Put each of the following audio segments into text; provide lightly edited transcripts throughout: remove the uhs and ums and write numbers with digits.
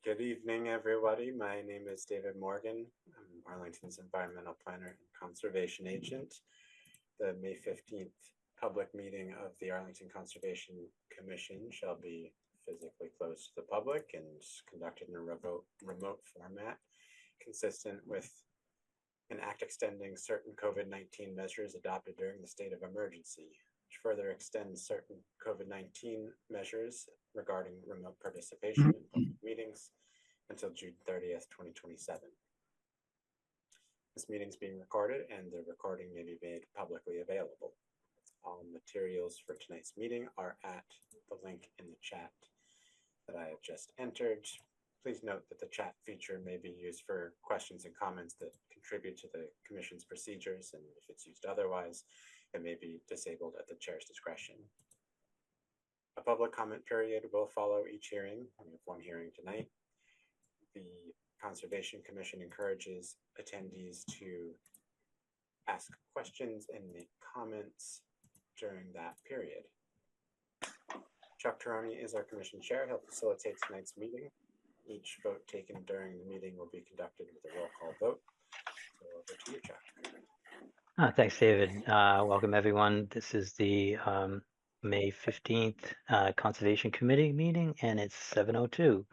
Good evening, everybody. My name is David Morgan. I'm Arlington's environmental planner and conservation agent. The May 15th public meeting of the Arlington Conservation Commission shall be physically closed to the public and conducted in a remote format, consistent with an act extending certain COVID-19 measures adopted during the state of emergency, which further extends certain COVID-19 measures regarding remote participation in public meetings until June 30th, 2027. This meeting is being recorded and the recording may be made publicly available. All materials for tonight's meeting are at the link in the chat that I have just entered. Please note that the chat feature may be used for questions and comments that contribute to the Commission's procedures, and if it's used otherwise, it may be disabled at the chair's discretion. A public comment period will follow each hearing. We have one hearing tonight. The Conservation Commission encourages attendees to ask questions and make comments during that period. Chuck Taroni is our Commission Chair. He'll facilitate tonight's meeting. Each vote taken during the meeting will be conducted with a roll call vote. So over to you, Chuck. Thanks, David. Welcome, everyone. This is the May 15th Conservation Committee meeting, and it's 7:02.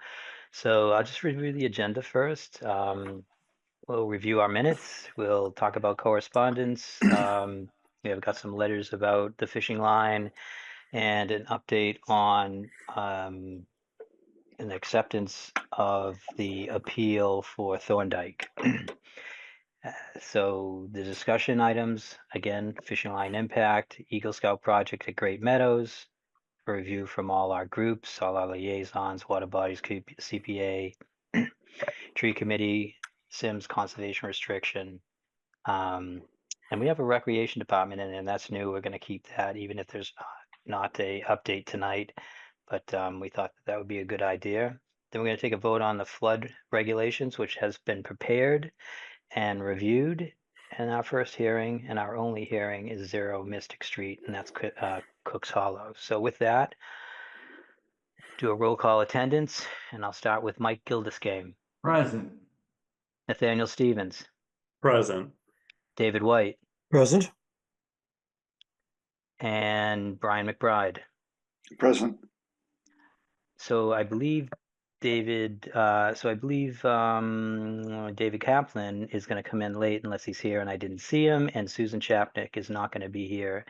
So I'll just review the agenda first. We'll review our minutes. We'll talk about correspondence. We have got some letters about the fishing line and an update on an acceptance of the appeal for Thorndike. So the discussion items, again, fishing line impact, Eagle Scout project at Great Meadows, a review from all our groups, all our liaisons, water bodies, CPA, tree committee, Sims conservation restriction. And we have a recreation department and that's new. We're going to keep that even if there's not a update tonight, but we thought that would be a good idea. Then we're going to take a vote on the flood regulations, which has been prepared and reviewed. And our first hearing and our only hearing is 0 Mystic Street, and that's Cooks Hollow. So with that, do a roll call attendance, and I'll start with Mike Gilderscame. Present. Nathaniel Stevens. Present. David White. Present. And Brian McBride. Present. So I believe David Kaplan is going to come in late unless he's here and I didn't see him, and Susan Chapnick is not going to be here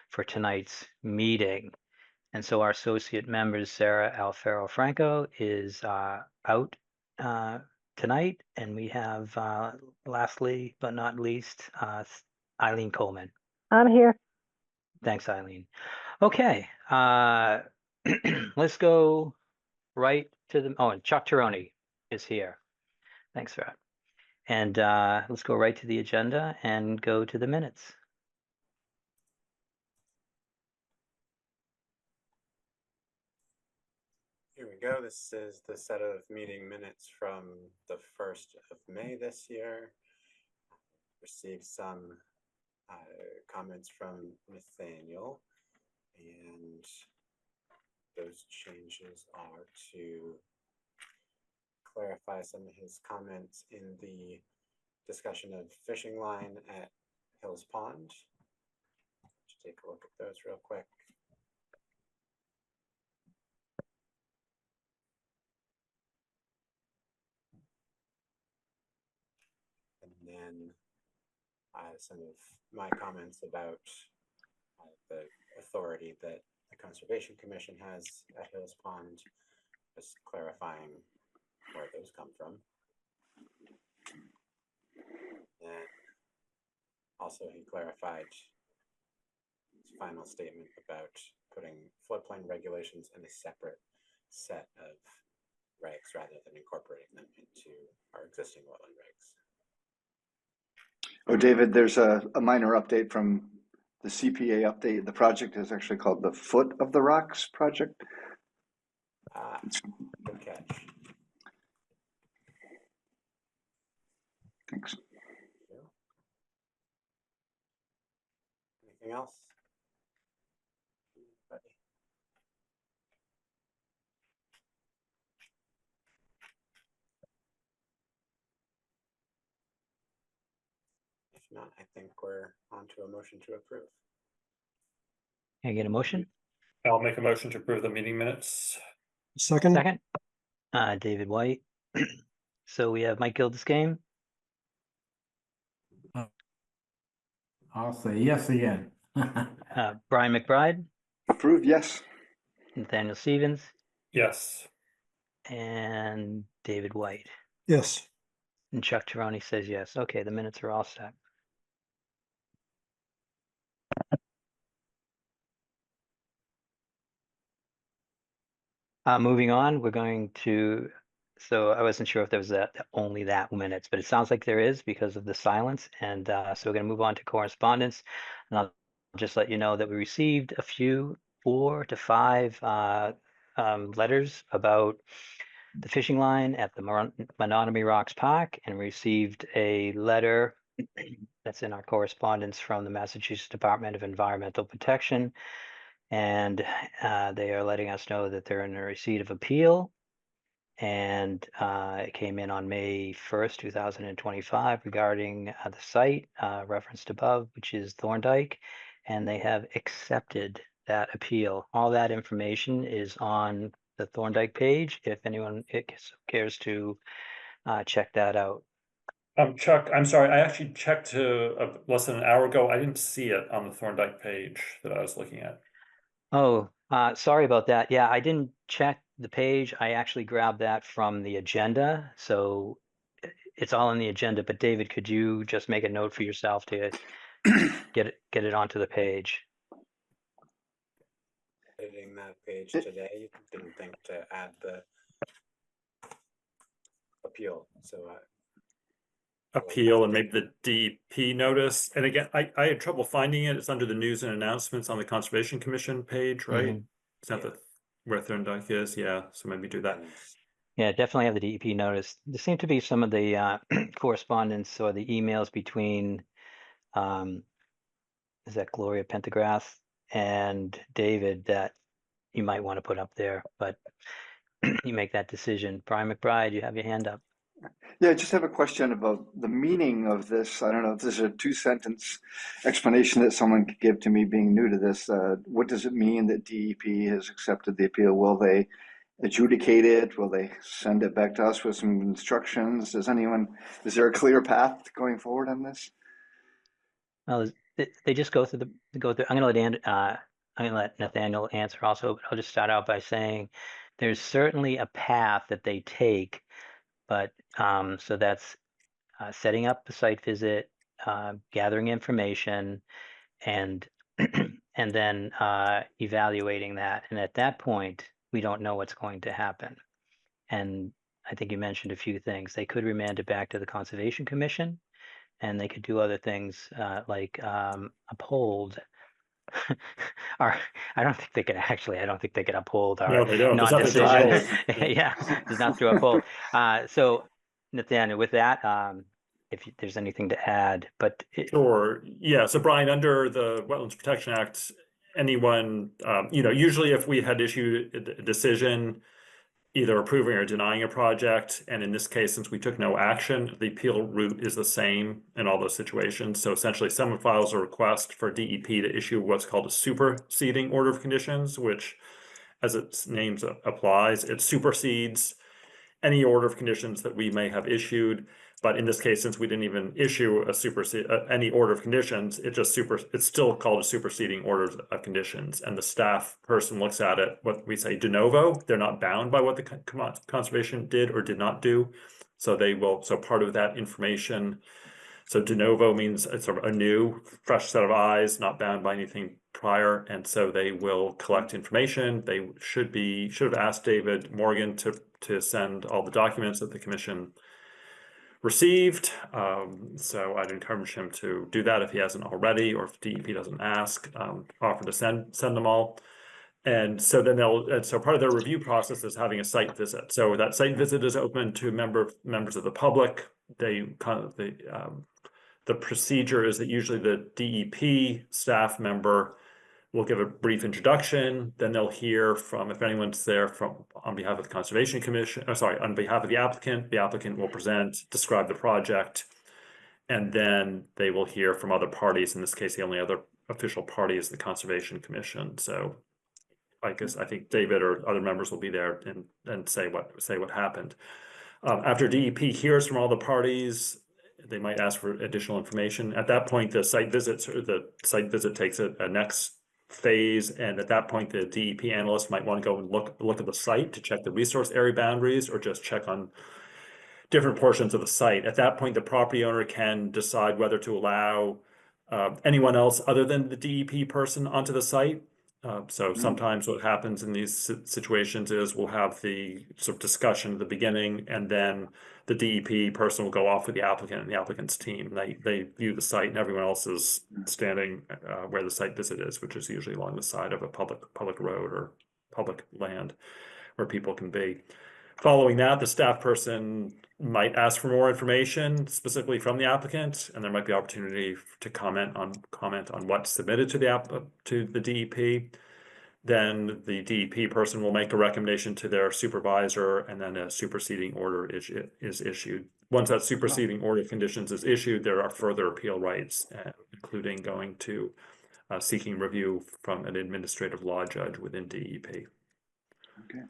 for tonight's meeting. And so our associate members, Sarah Alfaro Franco, is out tonight, and we have lastly but not least Eileen Coleman. I'm here. Thanks, Eileen. Okay, let's go right to the, and Chuck Taroni is here. Thanks for that. And let's go right to the agenda and go to the minutes. Here we go. This is the set of meeting minutes from the 1st of May this year. Received some comments from Nathaniel, and those changes are to clarify some of his comments in the discussion of fishing line at Hills Pond. Let's take a look at those real quick. And then some of my comments about the authority that the Conservation Commission has at Hills Pond, just clarifying where those come from. And also he clarified his final statement about putting floodplain regulations in a separate set of regs rather than incorporating them into our existing wetland regs. Oh, David, there's a minor update from the CPA update. The project is actually called the Foot of the Rocks project. Good catch. Thanks. Anything else? not, I think we're on to a motion to approve. Can I get a motion? I'll make a motion to approve the meeting minutes. Second? Second, David White. So we have Mike Gilderscame, I'll say yes again. Brian McBride, Approved, yes. Nathaniel Stevens, Yes. and David White. Yes. And Chuck Tironi says yes. Okay, the minutes are all set. Moving on, we're going to, so I wasn't sure if there was only that minutes, but it sounds like there is because of the silence. And so we're going to move on to correspondence. And I'll just let you know that we received a few 4 to 5 letters about the fishing line at the Menominee Rocks Park, and received a letter that's in our correspondence from the Massachusetts Department of Environmental Protection. And they are letting us know that they're in a receipt of appeal. And it came in on May 1st, 2025 regarding the site referenced above, which is Thorndike. And they have accepted that appeal. All that information is on the Thorndike page, if anyone cares to check that out. Chuck, I'm sorry, I actually checked less than an hour ago. I didn't see it on the Thorndike page that I was looking at. Oh, sorry about that. Yeah, I didn't check the page. I actually grabbed that from the agenda. So it's all in the agenda. But David, could you just make a note for yourself to get it onto the page? Editing that page today, didn't think to add the appeal, so Appeal and maybe the DEP notice. And again, I had trouble finding it. It's under the news and announcements on the Conservation Commission page, right? Mhm. Is that where Thorndike is? Yeah, so maybe do that. Yeah, definitely have the DEP notice. There seem to be some of the correspondence or the emails between, is that Gloria Pendergrass and David that you might want to put up there, but you make that decision. Brian McBride, you have your hand up. Yeah, I just have a question about the meaning of this. I don't know if this is a 2-sentence explanation that someone could give to me being new to this. What does it mean that DEP has accepted the appeal? Will they adjudicate it? Will they send it back to us with some instructions? Is there a clear path going forward on this? Well, they just go through I'm gonna let Nathaniel answer also, but I'll just start out by saying there's certainly a path that they take, but so that's setting up the site visit, gathering information, and and then evaluating that. And at that point, we don't know what's going to happen. And I think you mentioned a few things. They could remand it back to the Conservation Commission, and they could do other things like uphold. Or I don't think they could uphold our No, they don't. There's nothing to non-decision. uphold. Yeah, there's nothing to uphold. So Nathaniel, with that, if there's anything to add, but Sure. Yeah. So Brian, under the Wetlands Protection Act, anyone, usually if we had issued a decision either approving or denying a project, and in this case, since we took no action, the appeal route is the same in all those situations. So essentially, someone files a request for DEP to issue what's called a superseding order of conditions, which, as its name applies, it supersedes any order of conditions that we may have issued. But in this case, since we didn't even issue any order of conditions, it's still called a superseding order of conditions. And the staff person looks at it, what we say de novo. They're not bound by what the conservation did or did not do. So part of that information. So de novo means it's sort of a new, fresh set of eyes, not bound by anything prior. And so they will collect information. They should have asked David Morgan to send all the documents that the commission received. So I'd encourage him to do that if he hasn't already, or if DEP doesn't ask, offer to send them all. And so then so part of their review process is having a site visit. So that site visit is open to members of the public. The procedure is that usually the DEP staff member will give a brief introduction, then they'll hear from, if anyone's there on behalf of the Conservation Commission, on behalf of the applicant will present, describe the project, and then they will hear from other parties. In this case, the only other official party is the Conservation Commission. So I guess I think David or other members will be there and say what happened. After DEP hears from all the parties, they might ask for additional information. At that point, the site visit takes a next phase, and at that point, the DEP analyst might want to go and look at the site to check the resource area boundaries, or just check on different portions of the site. At that point, the property owner can decide whether to allow anyone else other than the DEP person onto the site. So sometimes what happens in these situations is we'll have the sort of discussion at the beginning, and then the DEP person will go off with the applicant and the applicant's team. They view the site, and everyone else is standing where the site visit is, which is usually along the side of a public road or public land where people can be. Following that, the staff person might ask for more information specifically from the applicant, and there might be opportunity to comment on what's submitted to the DEP. Then the DEP person will make a recommendation to their supervisor, and then a superseding order is issued. Once that superseding order of conditions is issued, there are further appeal rights, including going to seeking review from an administrative law judge within DEP. Okay.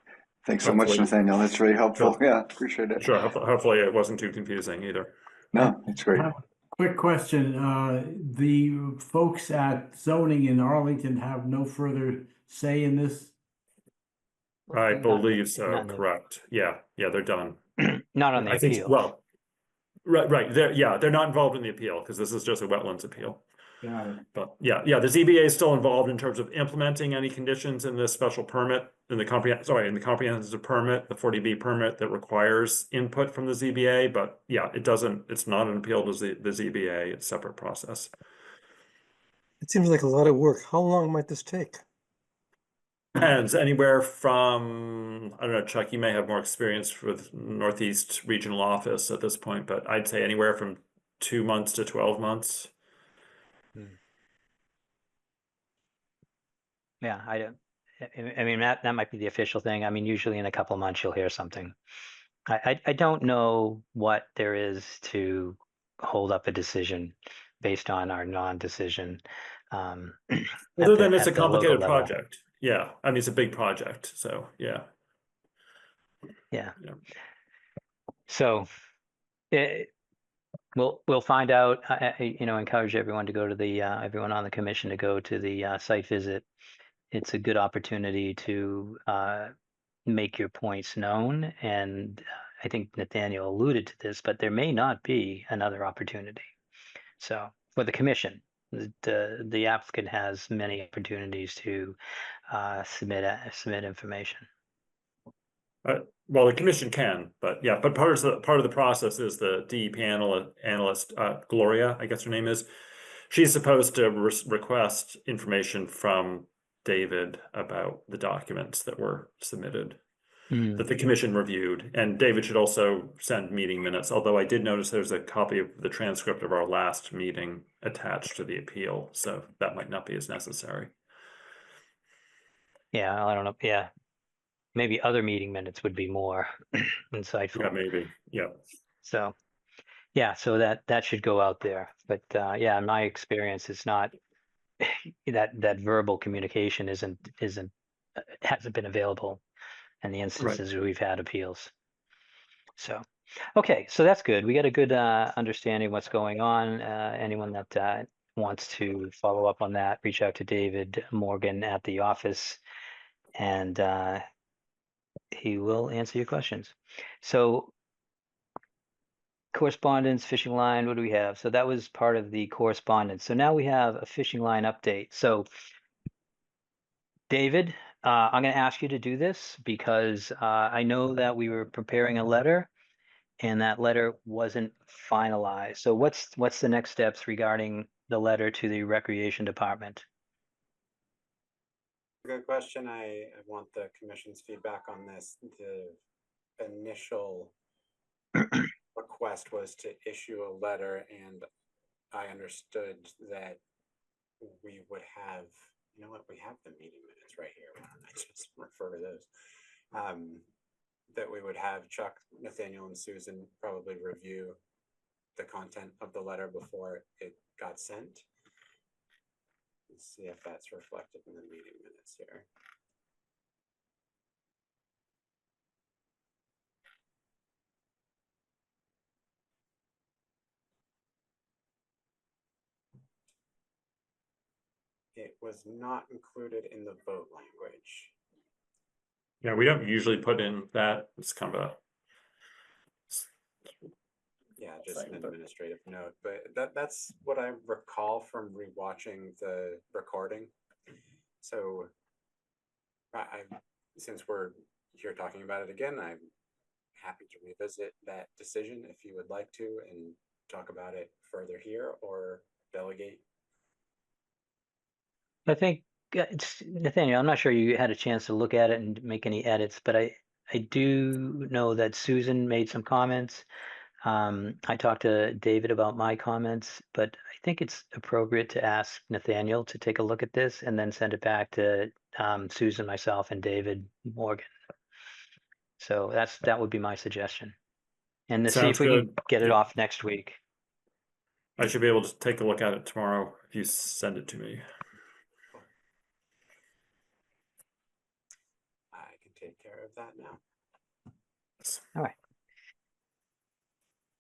Thanks so much, Nathaniel. That's very helpful. Sure. Yeah, appreciate it. Sure. Hopefully it wasn't too confusing either. No, it's great. Quick question. The folks at zoning in Arlington have no further say in this? I Not- believe so. not the- Correct. Yeah. They're done. Not on the I think, appeal. well, right. They're not involved in the appeal because this is just a wetlands appeal. Got it. But yeah, the ZBA is still involved in terms of implementing any conditions in the special permit, in the comprehensive permit, the 40B permit that requires input from the ZBA. But yeah, it's not an appeal to the ZBA. It's a separate process. It seems like a lot of work. How long might this take? Depends anywhere from, I don't know, Chuck, you may have more experience with Northeast Regional Office at this point, but I'd say anywhere from 2 months to 12 months. Yeah, I mean, that might be the official thing. I mean, usually in a couple of months, you'll hear something. I don't know what there is to hold up a decision based on our non-decision. Other than it's a at the local complicated level. project. Yeah, I mean, it's a big project, so yeah. Yeah. Yeah. So we'll find out. Encourage everyone to go to the everyone on the commission to go to the site visit. It's a good opportunity to make your points known, and I think Nathaniel alluded to this, but there may not be another opportunity. So for the commission, the applicant has many opportunities to submit information. Well, the commission can, but yeah, but part of the process is the DEP analyst, Gloria, I guess her name is. She's supposed to request information from David about the documents that were submitted that the commission reviewed, and David should also send meeting minutes. Although I did notice there's a copy of the transcript of our last meeting attached to the appeal, so that might not be as necessary. Yeah, I don't know. Yeah, maybe other meeting minutes would be more insightful. Yeah, maybe. Yeah. So, yeah, so that should go out there. But yeah, in my experience, it's not that verbal communication hasn't been available in the instances where we've had appeals. So, okay, so that's good. We got a good understanding of what's going on. Anyone that wants to follow up on that, reach out to David Morgan at the office, and he will answer your questions. So correspondence, fishing line, what do we have? So that was part of the correspondence. So now we have a fishing line update. So David, I'm going to ask you to do this because I know that we were preparing a letter and that letter wasn't finalized. So what's the next steps regarding the letter to the Recreation Department? Good question. I want the commission's feedback on this. The initial request was to issue a letter, and I understood that we would have, you know what, we have the meeting minutes right here. Why don't I just refer to those? That we would have Chuck, Nathaniel, and Susan probably review the content of the letter before it got sent. Let's see if that's reflected in the meeting minutes here. It was not included in the vote language. Yeah, we don't usually put in that. It's kind of a Yeah, just thing, an but- administrative note, but that's what I recall from rewatching the recording. So since we're here talking about it again, I'm happy to revisit that decision if you would like to and talk about it further here or delegate. I think Nathaniel, I'm not sure you had a chance to look at it and make any edits, but I do know that Susan made some comments. I talked to David about my comments, but I think it's appropriate to ask Nathaniel to take a look at this and then send it back to Susan, myself, and David Morgan. So that would be my suggestion. And to see Sounds if we can good. get it Yeah. off next week. I should be able to take a look at it tomorrow if you send it to me. I can take care of that now. All right.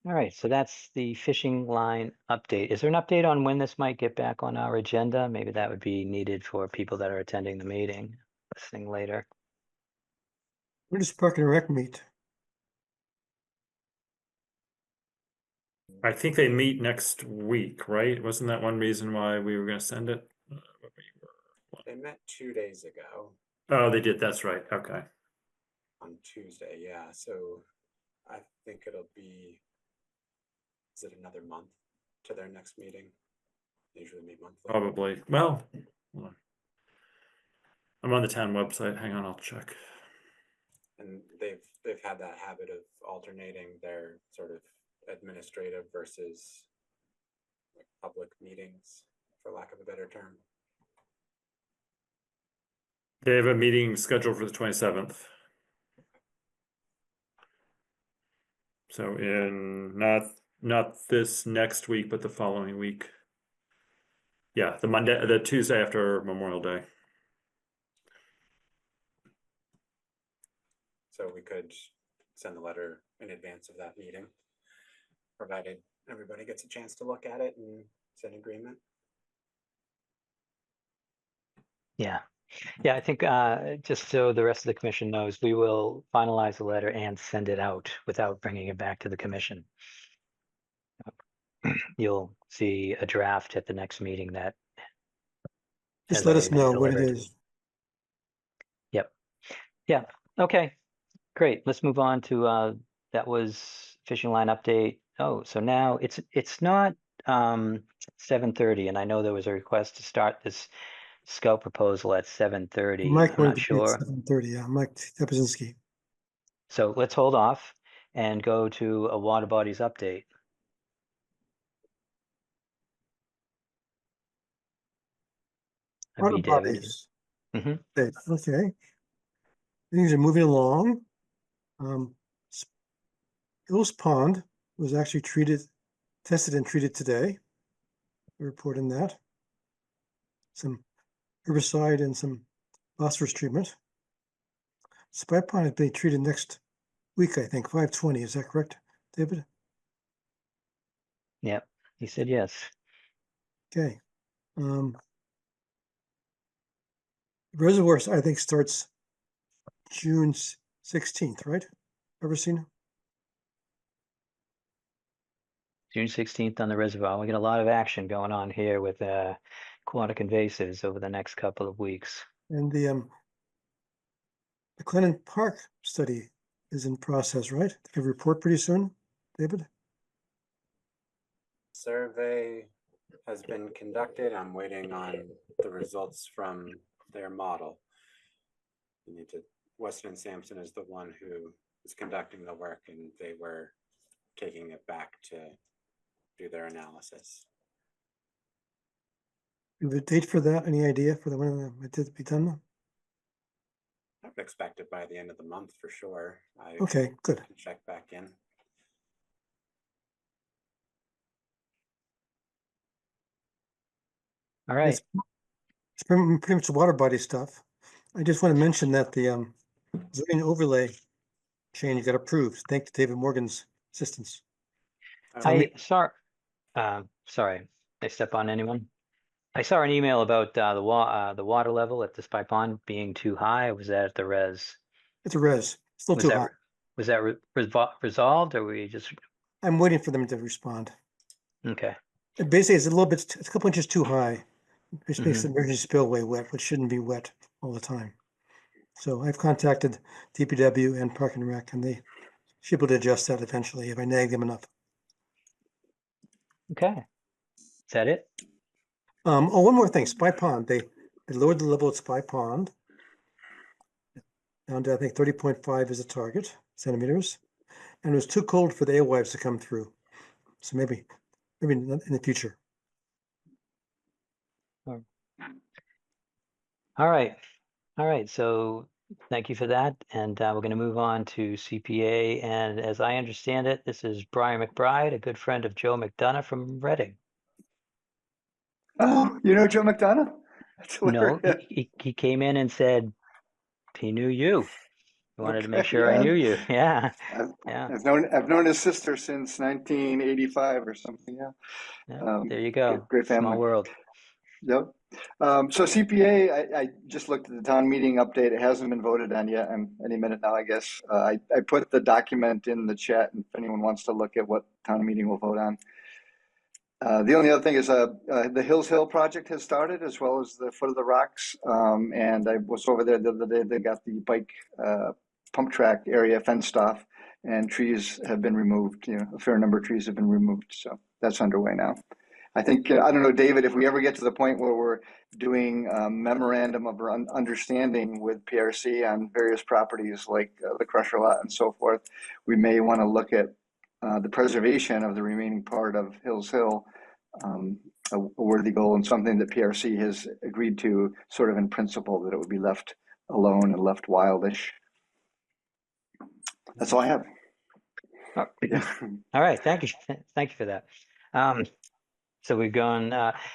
All right, so that's the fishing line update. Is there an update on when this might get back on our agenda? Maybe that would be needed for people that are attending the meeting, listening later. Where does Park and Rec meet? I think they meet next week, right? Wasn't that one reason why we were going to send it? They met 2 days ago Oh, they did. That's right. Okay. on Tuesday. Yeah, so I think it'll be, is it another month to their next meeting? They usually meet monthly. Probably. Well, hold on. I'm on the town website. Hang on, I'll check. And they've had that habit of alternating their sort of administrative versus like public meetings, for lack of a better term. They have a meeting scheduled for the 27th. So in not this next week, but the following week. Yeah, the Tuesday after Memorial Day. So we could send the letter in advance of that meeting, provided everybody gets a chance to look at it and is in agreement. Yeah. Yeah, I think just so the rest of the commission knows, we will finalize the letter and send it out without bringing it back to the commission. You'll see a draft at the next meeting that Just has let already us been know what it delivered. is. Yep. Yeah. Okay. Great. Let's move on to that was fishing line update. Oh, so now it's not 7:30, and I know there was a request to start this scout proposal at 7:30. Mike I'm wanted not to be at sure. 7:30. Yeah, Mike Tepazinski. So let's hold off and go to a water bodies update. That'd Water be David. bodies. Mhm. Okay. Things are moving along. Hills Pond was actually tested and treated today. We report in that. Some herbicide and some phosphorus treatment. Spy Pond is being treated next week, I think, 5/20. Is that correct, David? Yep. He said yes. Okay. Reservoirs, I think, starts June 16th, right? Ever seen? June 16th on the reservoir. We got a lot of action going on here with aquatic invasives over the next couple of weeks. And the Clennon Park study is in process, right? They can report pretty soon, David? Survey has been conducted. I'm waiting on the results from their model. Weston and Sampson is the one who is conducting the work, and they were taking it back to do their analysis. You have a date for that? Any idea for the when it did be done? I would expect it by the end of the month for sure. I Okay, good. can check back in. All right. It's pretty much water body stuff. I just want to mention that the zoning overlay change got approved. Thanks to David Morgan's assistance. I saw, sorry, I step on anyone? I saw an email about the water level at the Spy Pond being too high. Was that at the res? It's a res, still Was too that high. was that resolved, or were you just I'm waiting for them to respond. okay? Basically, it's a little bit, it's a couple inches too high, which makes the Mhm. emergency spillway wet, which shouldn't be wet all the time. So I've contacted DPW and Park and Rec, and they should be able to adjust that eventually if I nag them enough. Okay, is that it? Oh, one more thing, Spy Pond, they lowered the level at Spy Pond down to, I think, 30.5 is the target centimeters, and it was too cold for the alewives to come through. So maybe in the future. All right, all right. So thank you for that, and we're going to move on to CPA. And as I understand it, this is Brian McBride, a good friend of Joe McDonough from Reading. Oh, you know Joe McDonough? That's No, hilarious. he came in and said he knew you. He wanted to make Okay, sure I yeah. knew you. Yeah, I've, yeah, I've known his sister since 1985 or something. Yeah. yeah. There you go. Great Small family. world. Yep. So CPA, I just looked at the town meeting update. It hasn't been voted on yet. Any minute now, I guess. I put the document in the chat, and if anyone wants to look at what town meeting will vote on. The only other thing is the Hills Hill project has started, as well as the Foot of the Rocks. And I was over there the other day. They got the bike pump track area fenced off, and trees have been removed. You know, a fair number of trees have been removed. So that's underway now. I think, I don't know, David, if we ever get to the point where we're doing a memorandum of understanding with PRC on various properties like the Crusher Lot and so forth, we may want to look at the preservation of the remaining part of Hills Hill, a worthy goal and something that PRC has agreed to sort of in principle, that it would be left alone and left wildish. That's all I have. Oh, Yeah. all right, thank you, thank you for that. So we're going.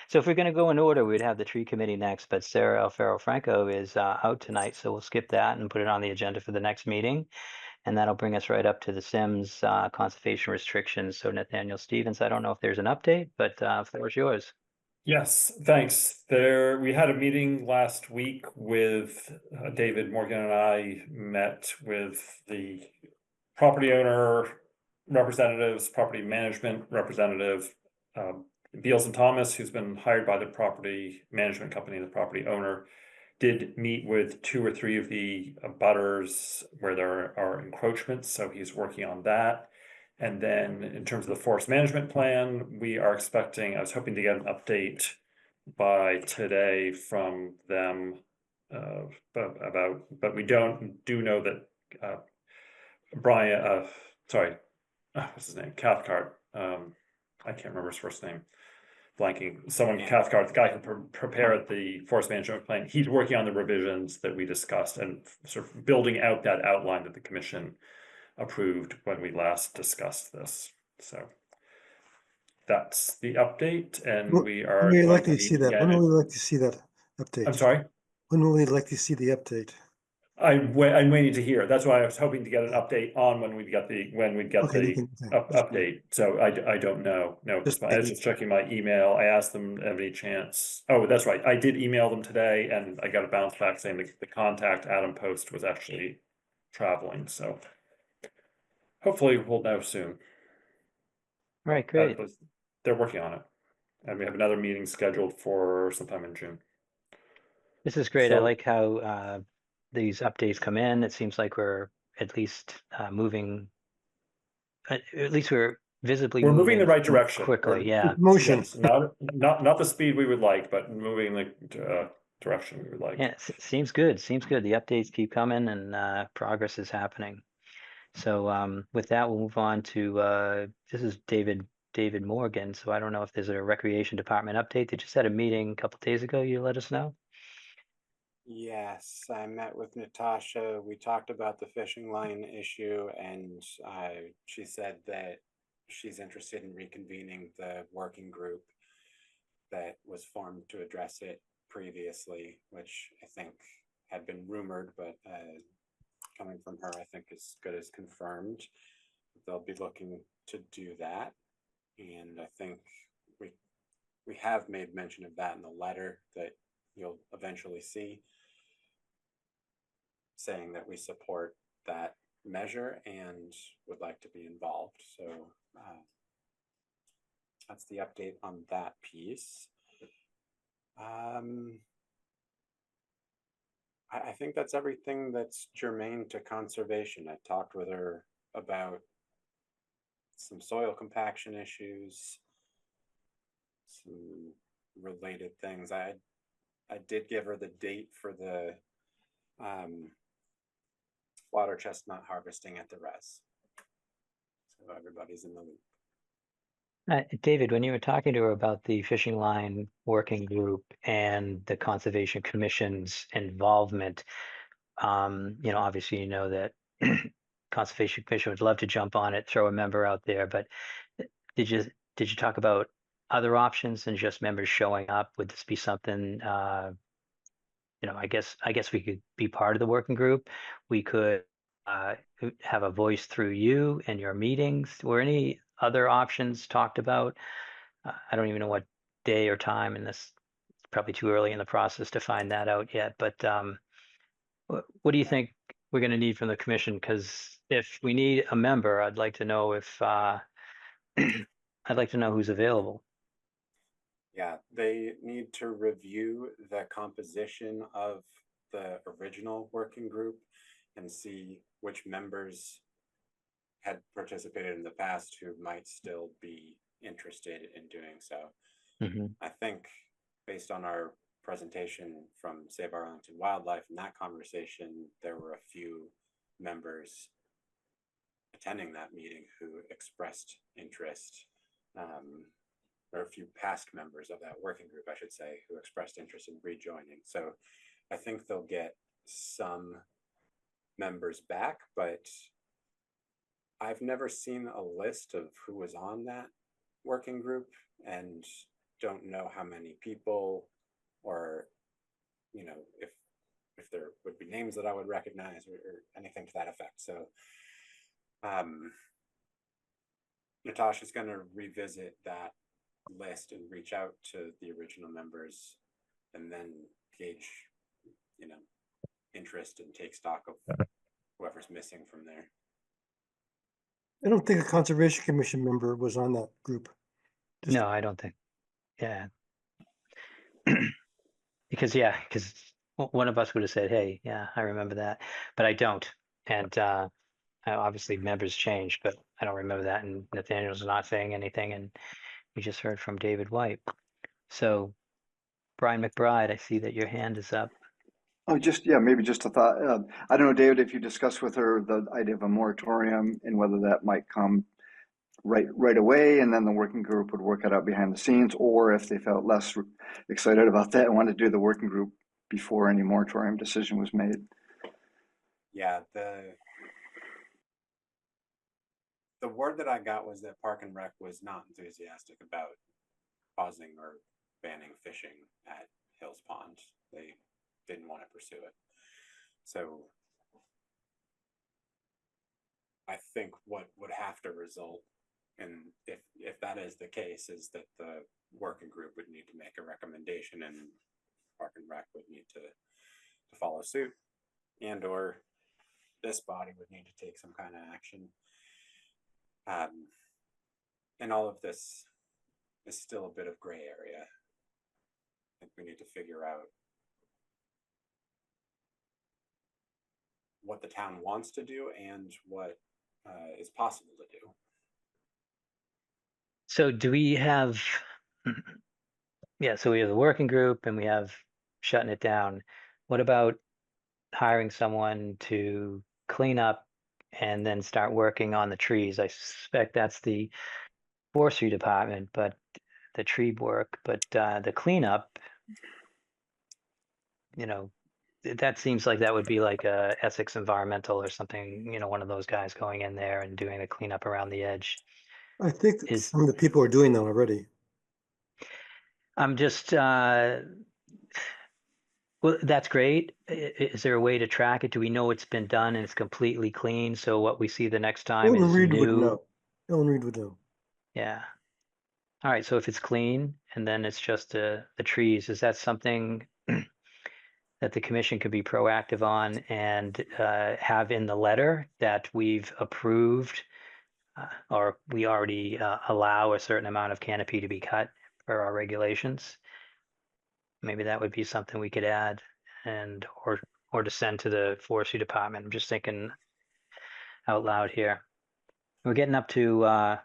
So if we're going to go in order, we'd have the tree committee next, but Sarah Alfaro Franco is out tonight, so we'll skip that and put it on the agenda for the next meeting, and that'll bring us right up to the Sims conservation restrictions. So Nathaniel Stevens, I don't know if there's an update, but the floor is yours. Yes, thanks. We had a meeting last week with David Morgan, and I met with the property owner representatives, property management representative, Beals and Thomas, who's been hired by the property management company, the property owner, did meet with 2 or 3 of the abutters where there are encroachments, so he's working on that. And then in terms of the forest management plan, we are expecting, I was hoping to get an update by today from them, but we do know that Brian, what's his name? Cathcart. I can't remember his first name. Blanking. Someone, Cathcart, the guy who prepared the forest management plan. He's working on the revisions that we discussed and sort of building out that outline that the commission approved when we last discussed this. So that's the update, and we are When would we going like to to see meet that? When again. would we like to see that update? I'm sorry? When would we like to see the update? I'm waiting to hear. That's why I was hoping to get an update on when we'd get the Okay, update. So I don't know. No, I was just checking my email. I asked them have any chance. Oh, that's right. I did email them today, and I got a bounce back saying the contact Adam Post was actually traveling. So hopefully we'll know soon. All right, great. They're working on it, and we have another meeting scheduled for sometime in June. This is great. I So- like how these updates come in. It seems like we're at least moving. At least we're visibly We're moving in the right quickly. direction. Yeah. Motion. Yes, not the speed we would like, but moving the direction we would like. Yeah, seems good. Seems good. The updates keep coming, and progress is happening. So with that, we'll move on to this is David Morgan. So I don't know if there's a recreation department update. They just had a meeting a couple days ago. You let us know. Yes, I met with Natasha. We talked about the fishing line issue, and she said that she's interested in reconvening the working group that was formed to address it previously, which I think had been rumored, but coming from her, I think as good as confirmed. They'll be looking to do that, and I think we have made mention of that in the letter that you'll eventually see, saying that we support that measure and would like to be involved. So that's the update on that piece. I think that's everything that's germane to conservation. I talked with her about some soil compaction issues, some related things. I did give her the date for the water chestnut harvesting at the res. So everybody's in the loop. David, when you were talking to her about the fishing line working group and the Conservation Commission's involvement, obviously you know that Conservation Commission would love to jump on it, throw a member out there, but did you talk about other options than just members showing up? Would this be something, I guess we could be part of the working group. We could have a voice through you and your meetings. Were any other options talked about? I don't even know what day or time, and this is probably too early in the process to find that out yet. But what do you think we're going to need from the commission? Because if we need a member, I'd like to know if I'd like to know who's available. Yeah, they need to review the composition of the original working group and see which members had participated in the past who might still be interested in doing so. I think based on our presentation from Save Arlington Wildlife, in that conversation, there were a few members attending that meeting who expressed interest, or a few past members of that working group, I should say, who expressed interest in rejoining. So I think they'll get some members back, but I've never seen a list of who was on that working group and don't know how many people, or if there would be names that I would recognize or anything to that effect. So Natasha's going to revisit that list and reach out to the original members and then gauge interest and take stock of whoever's missing from there. I don't think a Conservation Commission member was on that group. No, I don't think. Yeah. because one of us would have said, hey, yeah, I remember that, but I don't. And obviously members change, but I don't remember that. And Nathaniel's not saying anything. And we just heard from David White. So Brian McBride, I see that your hand is up. Oh, maybe just a thought. I don't know, David, if you discussed with her the idea of a moratorium and whether that might come right away, and then the working group would work it out behind the scenes, or if they felt less excited about that and wanted to do the working group before any moratorium decision was made. Yeah, the word that I got was that Park and Rec was not enthusiastic about pausing or banning fishing at Hills Pond. They didn't want to pursue it. So I think what would have to result, and if that is the case, is that the working group would need to make a recommendation and Park and Rec would need to follow suit, and or this body would need to take some kind of action. And all of this is still a bit of gray area. I think we need to figure out what the town wants to do and what is possible to do. So do we have, so we have the working group and we have shutting it down. What about hiring someone to clean up and then start working on the trees? I suspect that's the forestry department, but the tree work, but the cleanup, that seems like that would be like a Essex Environmental or something, one of those guys going in there and doing the cleanup around the edge. I think some of the people are doing that already. I'm just, well, that's great. Is there a way to track it? Do we know it's been done and it's completely clean? So what we see the next time Ellen is Reed would new? know. Ellen Reed would know. Yeah. All right. So if it's clean and then it's just the trees, is that something that the commission could be proactive on and have in the letter that we've approved or we already allow a certain amount of canopy to be cut per our regulations? Maybe that would be something we could add and or to send to the forestry department. I'm just thinking out loud here. We're getting up to I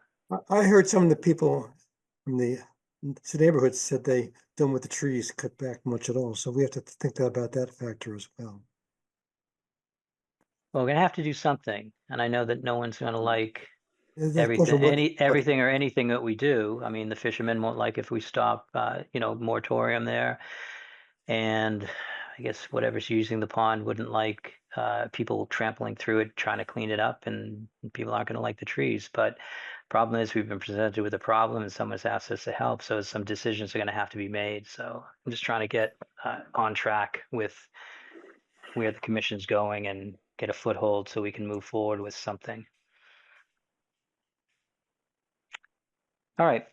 heard some of the people from the neighborhood said they don't want the trees cut back much at all. So we have to think about that factor as well. well, we're gonna have to do something, and I know that no one's gonna like There's a bunch of work- everything or anything that we do. I mean, the fishermen won't like if we stop, moratorium there. And I guess whatever's using the pond wouldn't like people trampling through it, trying to clean it up, and people aren't going to like the trees. But problem is, we've been presented with a problem, and someone's asked us to help. So some decisions are going to have to be made. So I'm just trying to get on track with where the commission's going and get a foothold so we can move forward with something. All right,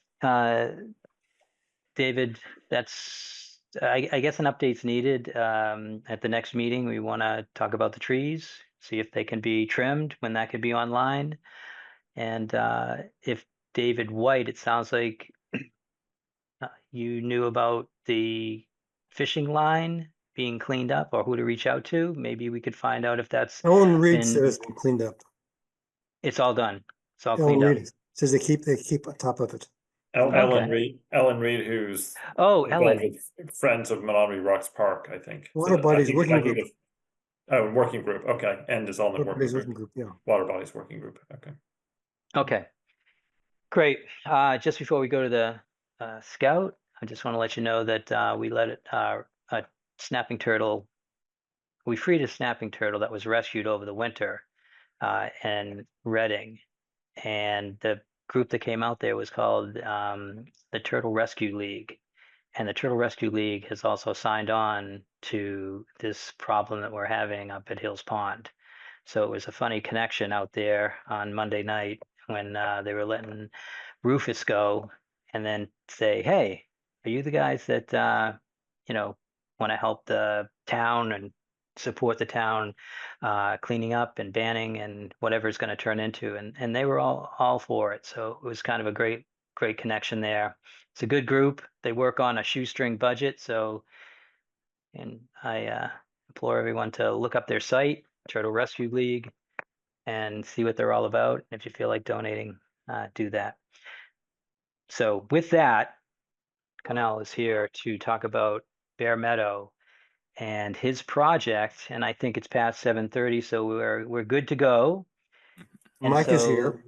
David, that's, I guess an update's needed. At the next meeting, we want to talk about the trees, see if they can be trimmed, when that could be online. And if David White, it sounds like you knew about the fishing line being cleaned up or who to reach out to. Maybe we could find out if that's Ellen Reed said been, it's been cleaned up. it's all done. It's all Ellen cleaned up. Reed says they keep on top of it. Okay. Ellen Reed, who's Oh, involved Ellen. with Friends of Menominee Rocks Park, I think. Water Bodies Working Group. Working group. Okay, and is on the Water working Bodies group. Working Group, yeah. Water Bodies Working Group. Okay. Okay. Great. Just before we go to the scout, I just want to let you know that we let a snapping turtle, we freed a snapping turtle that was rescued over the winter in Reading. And the group that came out there was called the Turtle Rescue League. And the Turtle Rescue League has also signed on to this problem that we're having up at Hills Pond. So it was a funny connection out there on Monday night when they were letting Rufus go and then say, hey, are you the guys that, want to help the town and support the town cleaning up and banning and whatever it's going to turn into? And they were all for it. So it was kind of a great connection there. It's a good group. They work on a shoestring budget. So, and I implore everyone to look up their site, Turtle Rescue League, and see what they're all about. If you feel like donating, do that. So with that, Connell is here to talk about Bear Meadow and his project, and I think it's past 7:30, so we're good to go. And Mike is so- here.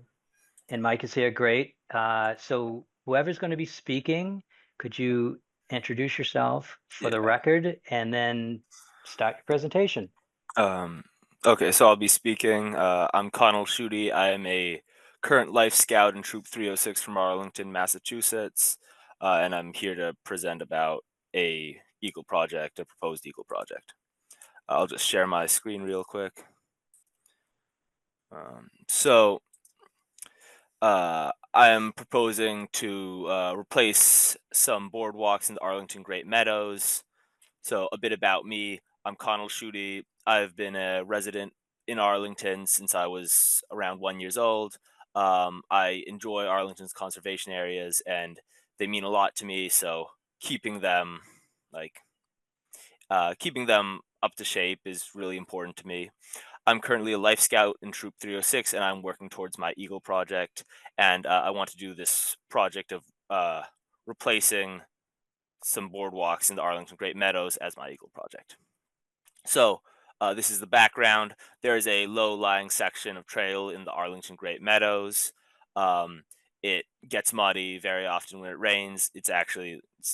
And Mike is here, great. So whoever's going to be speaking, could you introduce yourself for the record and then start your presentation? Okay, so I'll be speaking. I'm Connell Schutte. I am a current Life Scout in Troop 306 from Arlington, Massachusetts, and I'm here to present about a proposed Eagle project. I'll just share my screen real quick. I am proposing to replace some boardwalks in the Arlington Great Meadows. So a bit about me. I'm Connell Schutte. I've been a resident in Arlington since I was around 1 year old. I enjoy Arlington's conservation areas and they mean a lot to me. So keeping them up to shape is really important to me. I'm currently a Life Scout in Troop 306 and I'm working towards my Eagle project. And I want to do this project of replacing some boardwalks in the Arlington Great Meadows as my Eagle project. So this is the background. There is a low-lying section of trail in the Arlington Great Meadows. It gets muddy very often when it rains. It's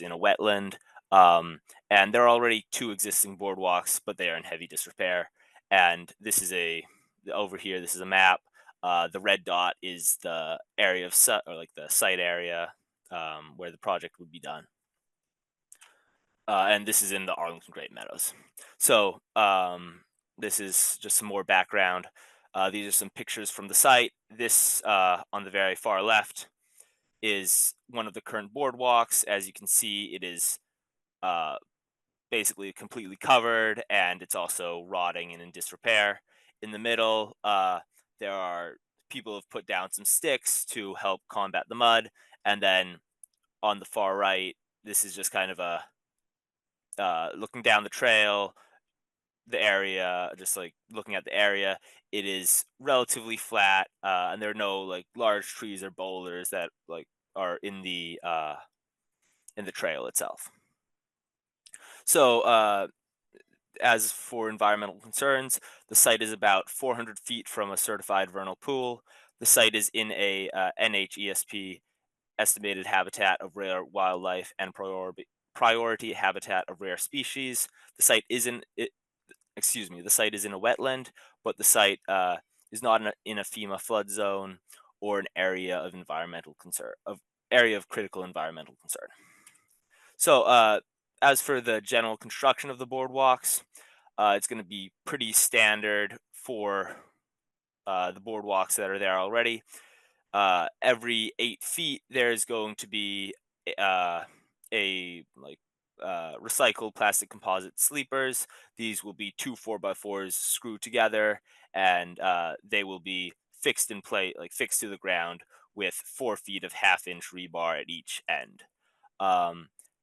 in a wetland. And there are already 2 existing boardwalks, but they are in heavy disrepair. And this is over here, this is a map. The red dot is the area of the site area where the project would be done. and this is in the Arlington Great Meadows. So this is just some more background. These are some pictures from the site. This on the very far left is one of the current boardwalks. As you can see, it is basically completely covered, and it's also rotting and in disrepair. In the middle, there are people have put down some sticks to help combat the mud, and then on the far right, this is just kind of a looking down the trail, the area, just like looking at the area. It is relatively flat, and there are no like large trees or boulders that like are in the trail itself. So as for environmental concerns, the site is about 400 feet from a certified vernal pool. The site is in a NHESP estimated habitat of rare wildlife and priority habitat of rare species. The site isn't the site is in a wetland, but the site is not in a FEMA flood zone or an area of critical environmental concern. So as for the general construction of the boardwalks, it's going to be pretty standard for the boardwalks that are there already. Every 8 feet, there's going to be recycled plastic composite sleepers. These will be 2 4x4s screwed together, and they will be fixed in place, like fixed to the ground, with 4 feet of half-inch rebar at each end.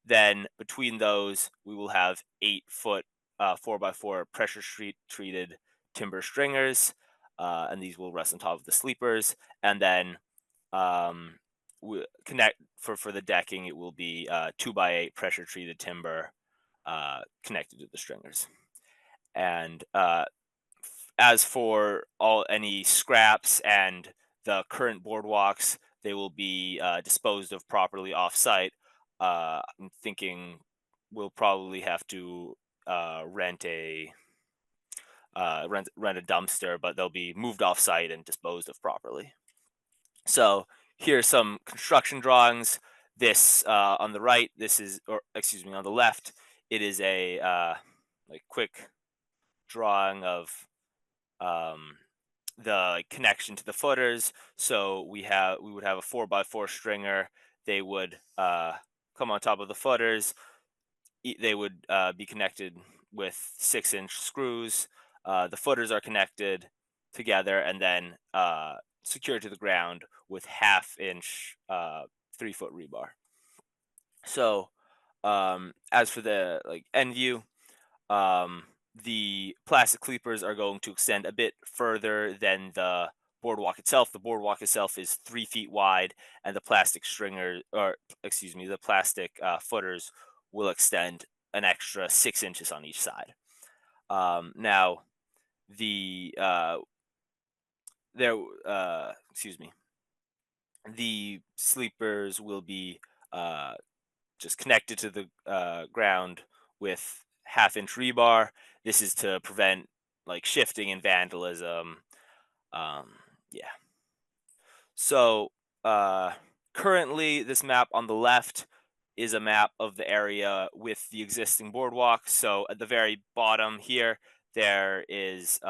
Then between those, we will have 8-foot 4x4 pressure treated timber stringers, and these will rest on top of the sleepers. And then we connect for the decking, it will be 2x8 pressure treated timber connected to the stringers. And as for any scraps and the current boardwalks, they will be disposed of properly off-site. I'm thinking we'll probably have to rent a dumpster, but they'll be moved off-site and disposed of properly. So here's some construction drawings. This on the right, on the left, it is a quick drawing of the connection to the footers. So we would have a 4x4 stringer. They would come on top of the footers. They would be connected with 6-inch screws. The footers are connected together and then secured to the ground with half-inch 3-foot rebar. So as for the end view, the plastic cleepers are going to extend a bit further than the boardwalk itself. The boardwalk itself is 3 feet wide, and the plastic footers will extend an extra 6 inches on each side. Now, the sleepers will be just connected to the ground with half-inch rebar. This is to prevent shifting and vandalism. Yeah. So currently, this map on the left is a map of the area with the existing boardwalk. So at the very bottom here, there is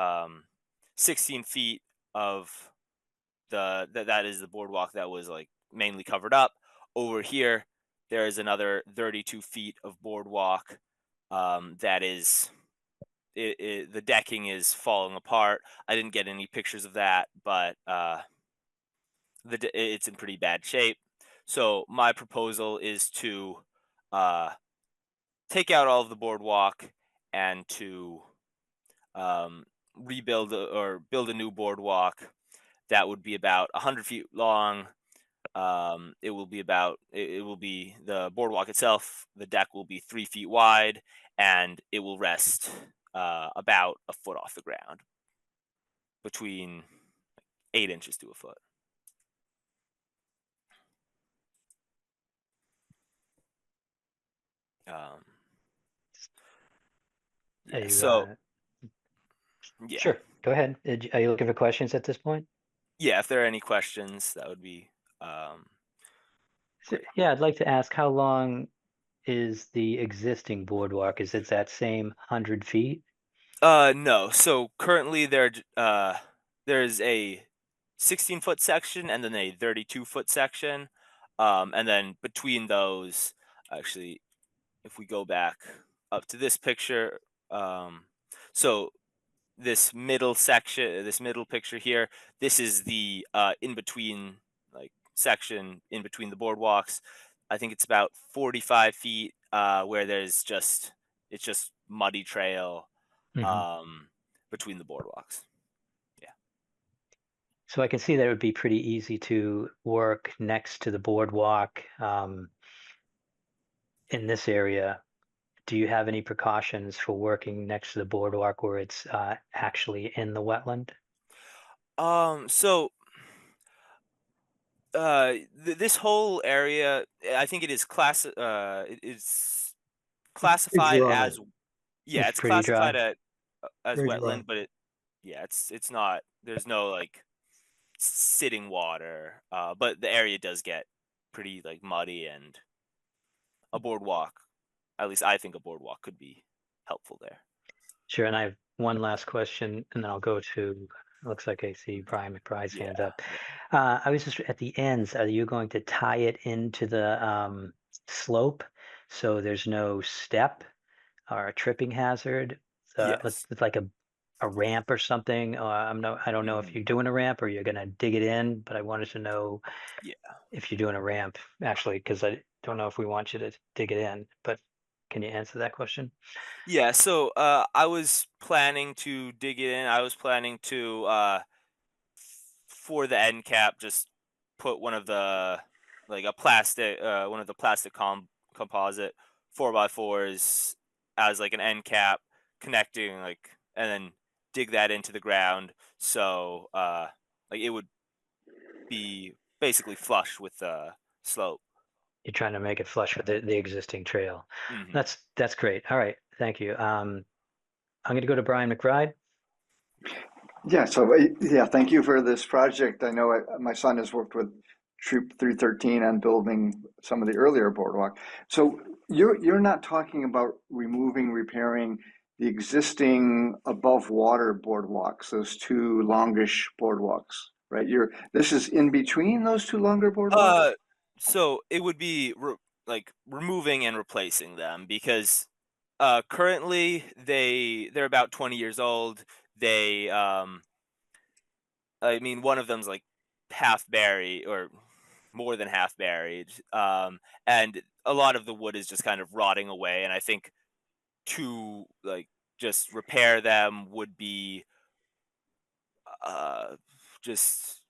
16 feet of that is the boardwalk that was mainly covered up. Over here, there is another 32 feet of boardwalk that is the decking is falling apart. I didn't get any pictures of that, but it's in pretty bad shape. So my proposal is to take out all of the boardwalk and to rebuild or build a new boardwalk that would be about 100 feet long. It will be the boardwalk itself. The deck will be 3 feet wide, and it will rest about a foot off the ground, between 8 inches to a foot. Yeah. Sure, go ahead. Are you looking for questions at this point? Yeah, if there are any questions, that would be Yeah, I'd like to ask how long is the existing boardwalk? Is it that same 100 feet? No. So currently there's a 16-foot section and then a 32-foot section. And then between those, actually, if we go back up to this picture, so this middle section, this middle picture here, this is the in between section in between the boardwalks. I think it's about 45 feet where it's just muddy trail between the boardwalks. So I can see that it would be pretty easy to work next to the boardwalk in this area. Do you have any precautions for working next to the boardwalk where it's actually in the wetland? So this whole area, I think it is it's Pretty classified dry, as It's it's pretty classified dry. as very dry. wetland, but it's not. There's no like sitting water, but the area does get pretty muddy, and a boardwalk. At least I think a boardwalk could be helpful there. Sure, and I have one last question, and then I'll go to, looks like I see Brian McBride's hand Yeah. up. I was just at the ends, are you going to tie it into the slope so there's no step or a tripping hazard? Yes. With like a ramp or something? I don't know if Mhm. you're doing a ramp or you're gonna dig it in, but I wanted to know Yeah. if you're doing a ramp, actually, because I don't know if we want you to dig it in, but can you answer that question? Yeah. So I was planning to dig it in. I was planning to for the end cap just put one of the a plastic one of the plastic composite 4x4s as an end cap connecting and then dig that into the ground, so it would be basically flush with the slope. You're trying to make it flush with the existing trail. Hmm. That's great. All right, thank you. I'm going to go to Brian McBride. Yeah, so yeah, thank you for this project. I know my son has worked with Troop 313 on building some of the earlier boardwalk. So you're not talking about removing, repairing the existing above water boardwalks, those two longish boardwalks, right? This is in between those two longer boardwalks? So it would be removing and replacing them, because currently they're about 20 years old. They I mean, one of them's half buried, or more than half buried, and a lot of the wood is just kind of rotting away. And I think to just repair them would be just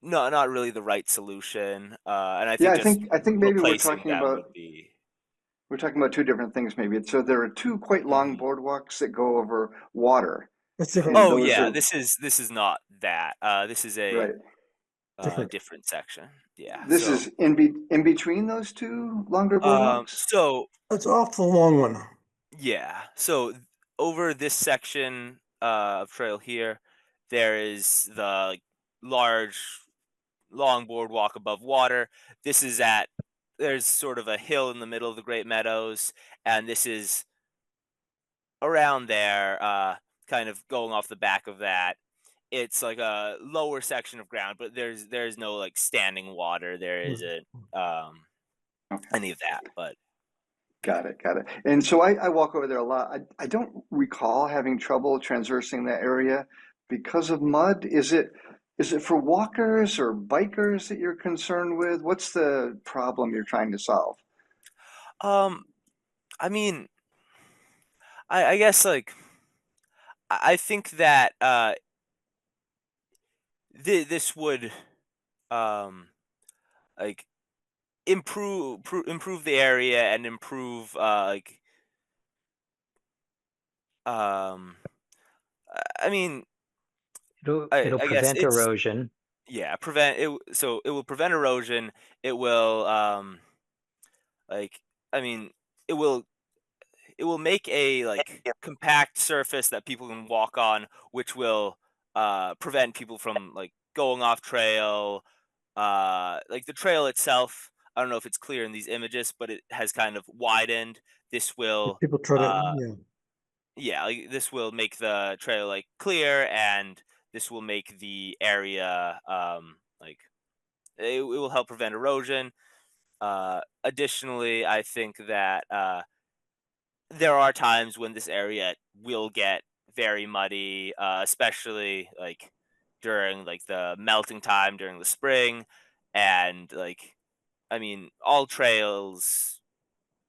not really the right solution. And I Yeah, think just I think maybe replacing them would be. we're talking about two different things maybe. So there are two quite long Mhm. boardwalks that go over water, That's different, and Oh those yeah, are this is not that. This is a right. different. different section. Yeah. This is in between those two longer boardwalks? So That's off the long one. yeah. So over this section of trail here, there is the large, long boardwalk above water. This is there's sort of a hill in the middle of the Great Meadows, and this is around there, kind of going off the back of that. It's like a lower section of ground, but there's no standing water. There isn't Okay. any of that, but Got it, got it. And so I walk over there a lot. I don't recall having trouble traversing that area because of mud. Is it for walkers or bikers that you're concerned with? What's the problem you're trying to solve? um I mean, I guess I think that this would um like improve the area and improve um I mean, It'll I guess prevent it's, erosion. yeah, prevent it. So it will prevent erosion. It will like I mean, it will make a compact surface that people can walk on, which will prevent people from going off trail. The trail itself, I don't know if it's clear in these images, but it has kind of widened. This will, People try to, yeah. yeah, like this will make the trail like clear, and this will make the area like it will help prevent erosion. Additionally, I think that there are times when this area will get very muddy, especially like during like the melting time during the spring, and like I mean, all trails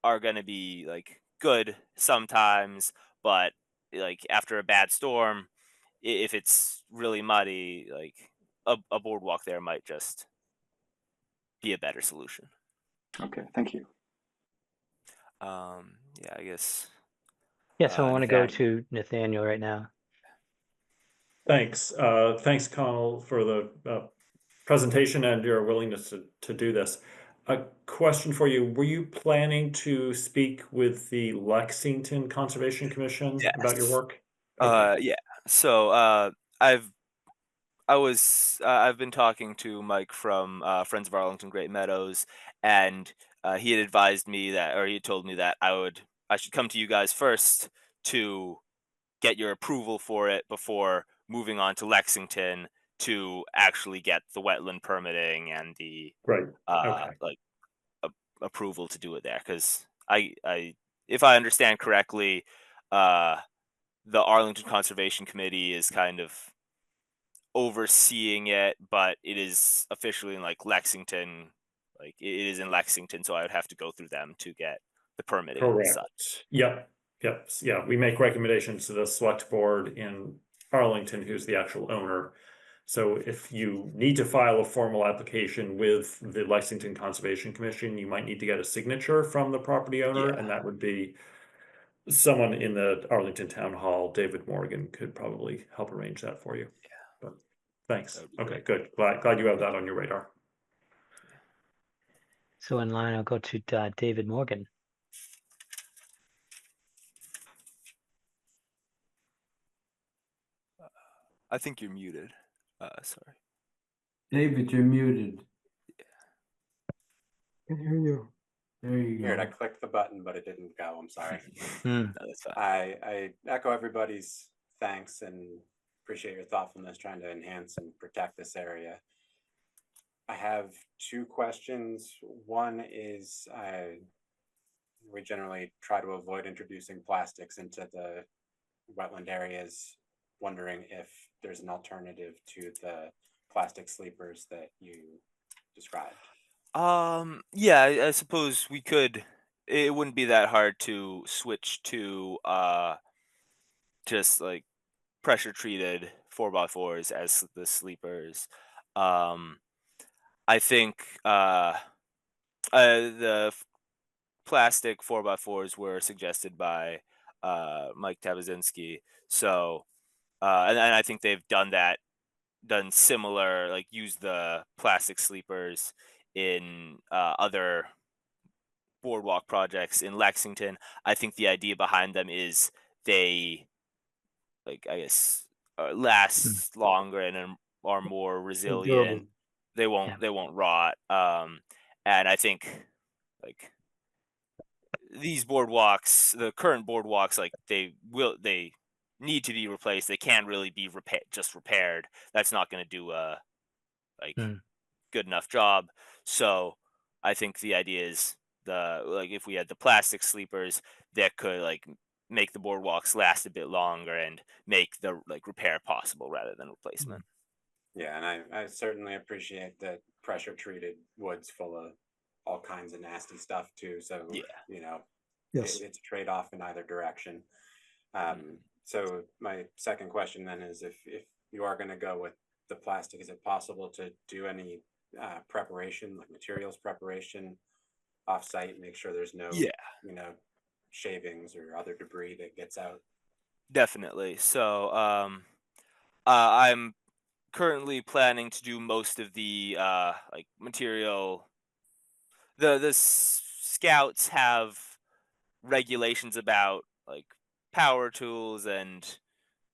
are going to be like good sometimes, but like after a bad storm, if it's really muddy, like a boardwalk there might just be a better solution. Okay, thank you. Yeah, I guess. Yeah, so I want to go Nathaniel. to Nathaniel right now. Thanks. Thanks, Connell, for the presentation and your willingness to do this. A question for you. Were you planning to speak with the Lexington Conservation Commission about your Yes. work? Okay. Yeah. So I've been talking to Mike from Friends of Arlington Great Meadows, and he had advised me that, or he had told me that I should come to you guys first to get your approval for it before moving on to Lexington to actually get the wetland permitting and the Right. Okay. like approval to do it there. Because if I understand correctly, uh, the Arlington Conservation Committee is kind of overseeing it, but it is officially in like Lexington. Like it is in Lexington, so I would have to go through them to get the permitting and such. Correct. Yep. Yep. Yeah. We make recommendations to the select board in Arlington, who's the actual owner. So if you need to file a formal application with the Lexington Conservation Commission, you might need to get a signature from the property owner, Yeah. and that would be someone in the Arlington Town Hall. David Morgan could probably help arrange that for you. Yeah. But thanks. That would be Okay, great. good. Glad you have that on your radar. So in line, I'll go to David Morgan. I think you're muted. Sorry. David, you're muted. Can hear you. There you Weird, I go. clicked the button, but it didn't go. I'm sorry. Hmm. No, that's fine. I echo everybody's thanks and appreciate your thoughtfulness trying to enhance and protect this area. I have two questions. One is we generally try to avoid introducing plastics into the wetland areas, wondering if there's an alternative to the plastic sleepers that you described. Yeah, I suppose we could. It wouldn't be that hard to switch to just like pressure treated 4x4s as the sleepers. Um, I think the plastic 4x4s were suggested by Mike Tabazinski. So, and I think they've done similar, like use the plastic sleepers in other boardwalk projects in Lexington. I think the idea behind them is they, like, I guess, last longer and are more resilient. durable. They won't rot. And I think like these boardwalks, the current boardwalks, like they need to be replaced. They can't really be repaired. That's not going to do a like Hmm. good enough job. So I think the idea is if we had the plastic sleepers that could like make the boardwalks last a bit longer and make the like repair possible rather than replacement. Yeah, and I certainly appreciate that pressure treated wood's full of all kinds of nasty stuff too. So Yeah. you know, Yes. it's a trade-off in either direction. So my second question then is if you are going to go with the plastic, is it possible to do any preparation, like materials preparation off-site, make sure there's no Yeah. shavings or other debris that gets out? Definitely. So I'm currently planning to do most of the like material. The scouts have regulations about like power tools and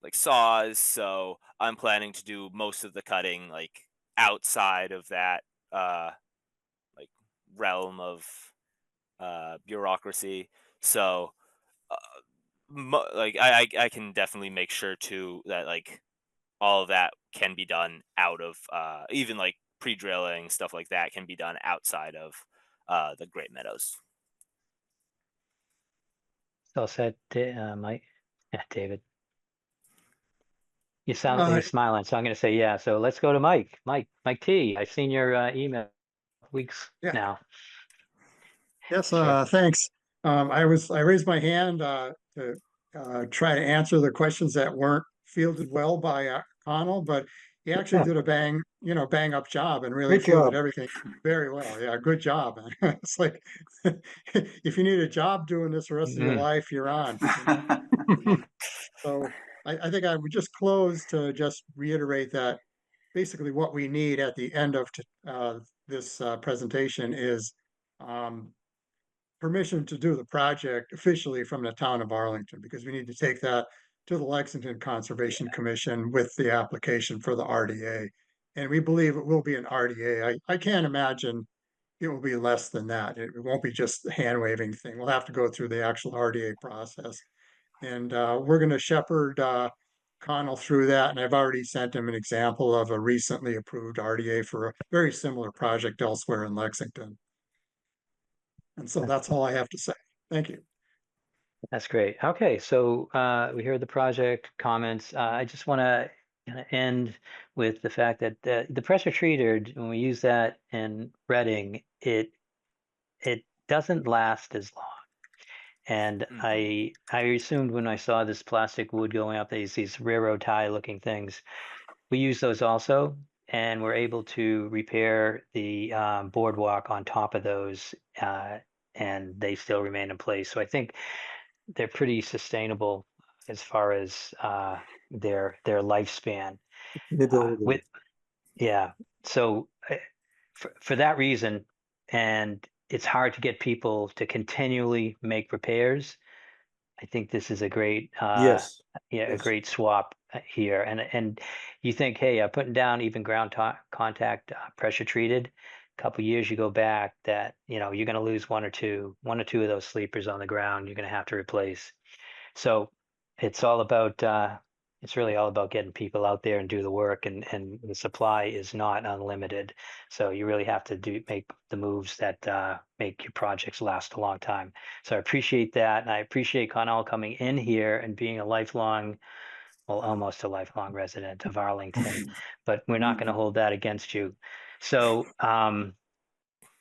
like saws, so I'm planning to do most of the cutting like outside of that like realm of bureaucracy. So like I can definitely make sure too that like all of that can be done out of even like pre-drilling stuff like that can be done outside of the Great Meadows. So said, Mike. Yeah, David. You sound like you're smiling, so I'm going to say yeah. So let's go to Mike. Mike T. I've seen your email weeks Yeah. now. Yes, Sure. thanks. I raised my hand to try to answer the questions that weren't fielded well by Connell, but he actually did a bang up job and really Great fielded job. everything very well. Yeah, good job. It's like if you need a job doing this the rest of your life, you're on. So I think I would just close to just reiterate that basically what we need at the end of this presentation is permission to do the project officially from the town of Arlington, because we need to take that to the Lexington Conservation Commission with the application for the RDA. And we believe it will be an RDA. I can't imagine it will be less than that. It won't be just the hand waving thing. We'll have to go through the actual RDA process. And we're going to shepherd Connell through that. And I've already sent him an example of a recently approved RDA for a very similar project elsewhere in Lexington. And so that's all I have to say. Thank you. That's great. Okay, so we heard the project comments. I just want to end with the fact that the pressure treated, when we use that in Reading, it doesn't last as long. And I assumed when I saw this plastic wood going up, these railroad tie looking things, we use those also, and we're able to repair the boardwalk on top of those, and they still remain in place. So I think they're pretty sustainable as far as their lifespan. With yeah, so for that reason, and it's hard to get people to continually make repairs. I think this is a great Yes. a great swap here. And you think, hey, putting down even ground contact pressure treated. A couple years you go back, that you're going to lose one or two of those sleepers on the ground. You're going to have to replace. So it's all about it's really all about getting people out there and do the work, and the supply is not unlimited. So you really have to make the moves that make your projects last a long time. So I appreciate that, and I appreciate Connell coming in here and being almost a lifelong resident of Arlington, but we're not going to hold that against you. So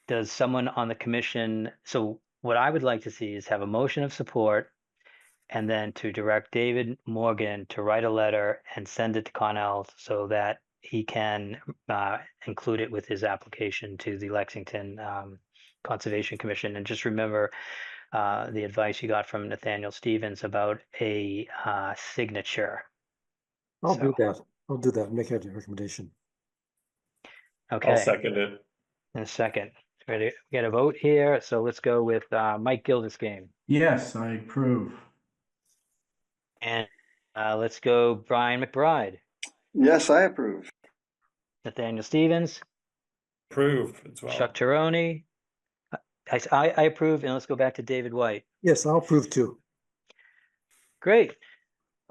does someone on the commission, so what I would like to see is have a motion of support, and then to direct David Morgan to write a letter and send it to Connell so that he can include it with his application to the Lexington Conservation Commission. And just remember the advice you got from Nathaniel Stevens about a signature. I'll do that. I'll do that. Make that a recommendation. Okay. I'll second it. In a second. Ready? We got a vote here. So let's go with Mike Gildersgame. Yes, I approve. And let's go Brian McBride. Yes, I approve. Nathaniel Stevens. Approve as well. Chuck Tirone. I approve, and let's go back to David White. Yes, I'll approve too. Great.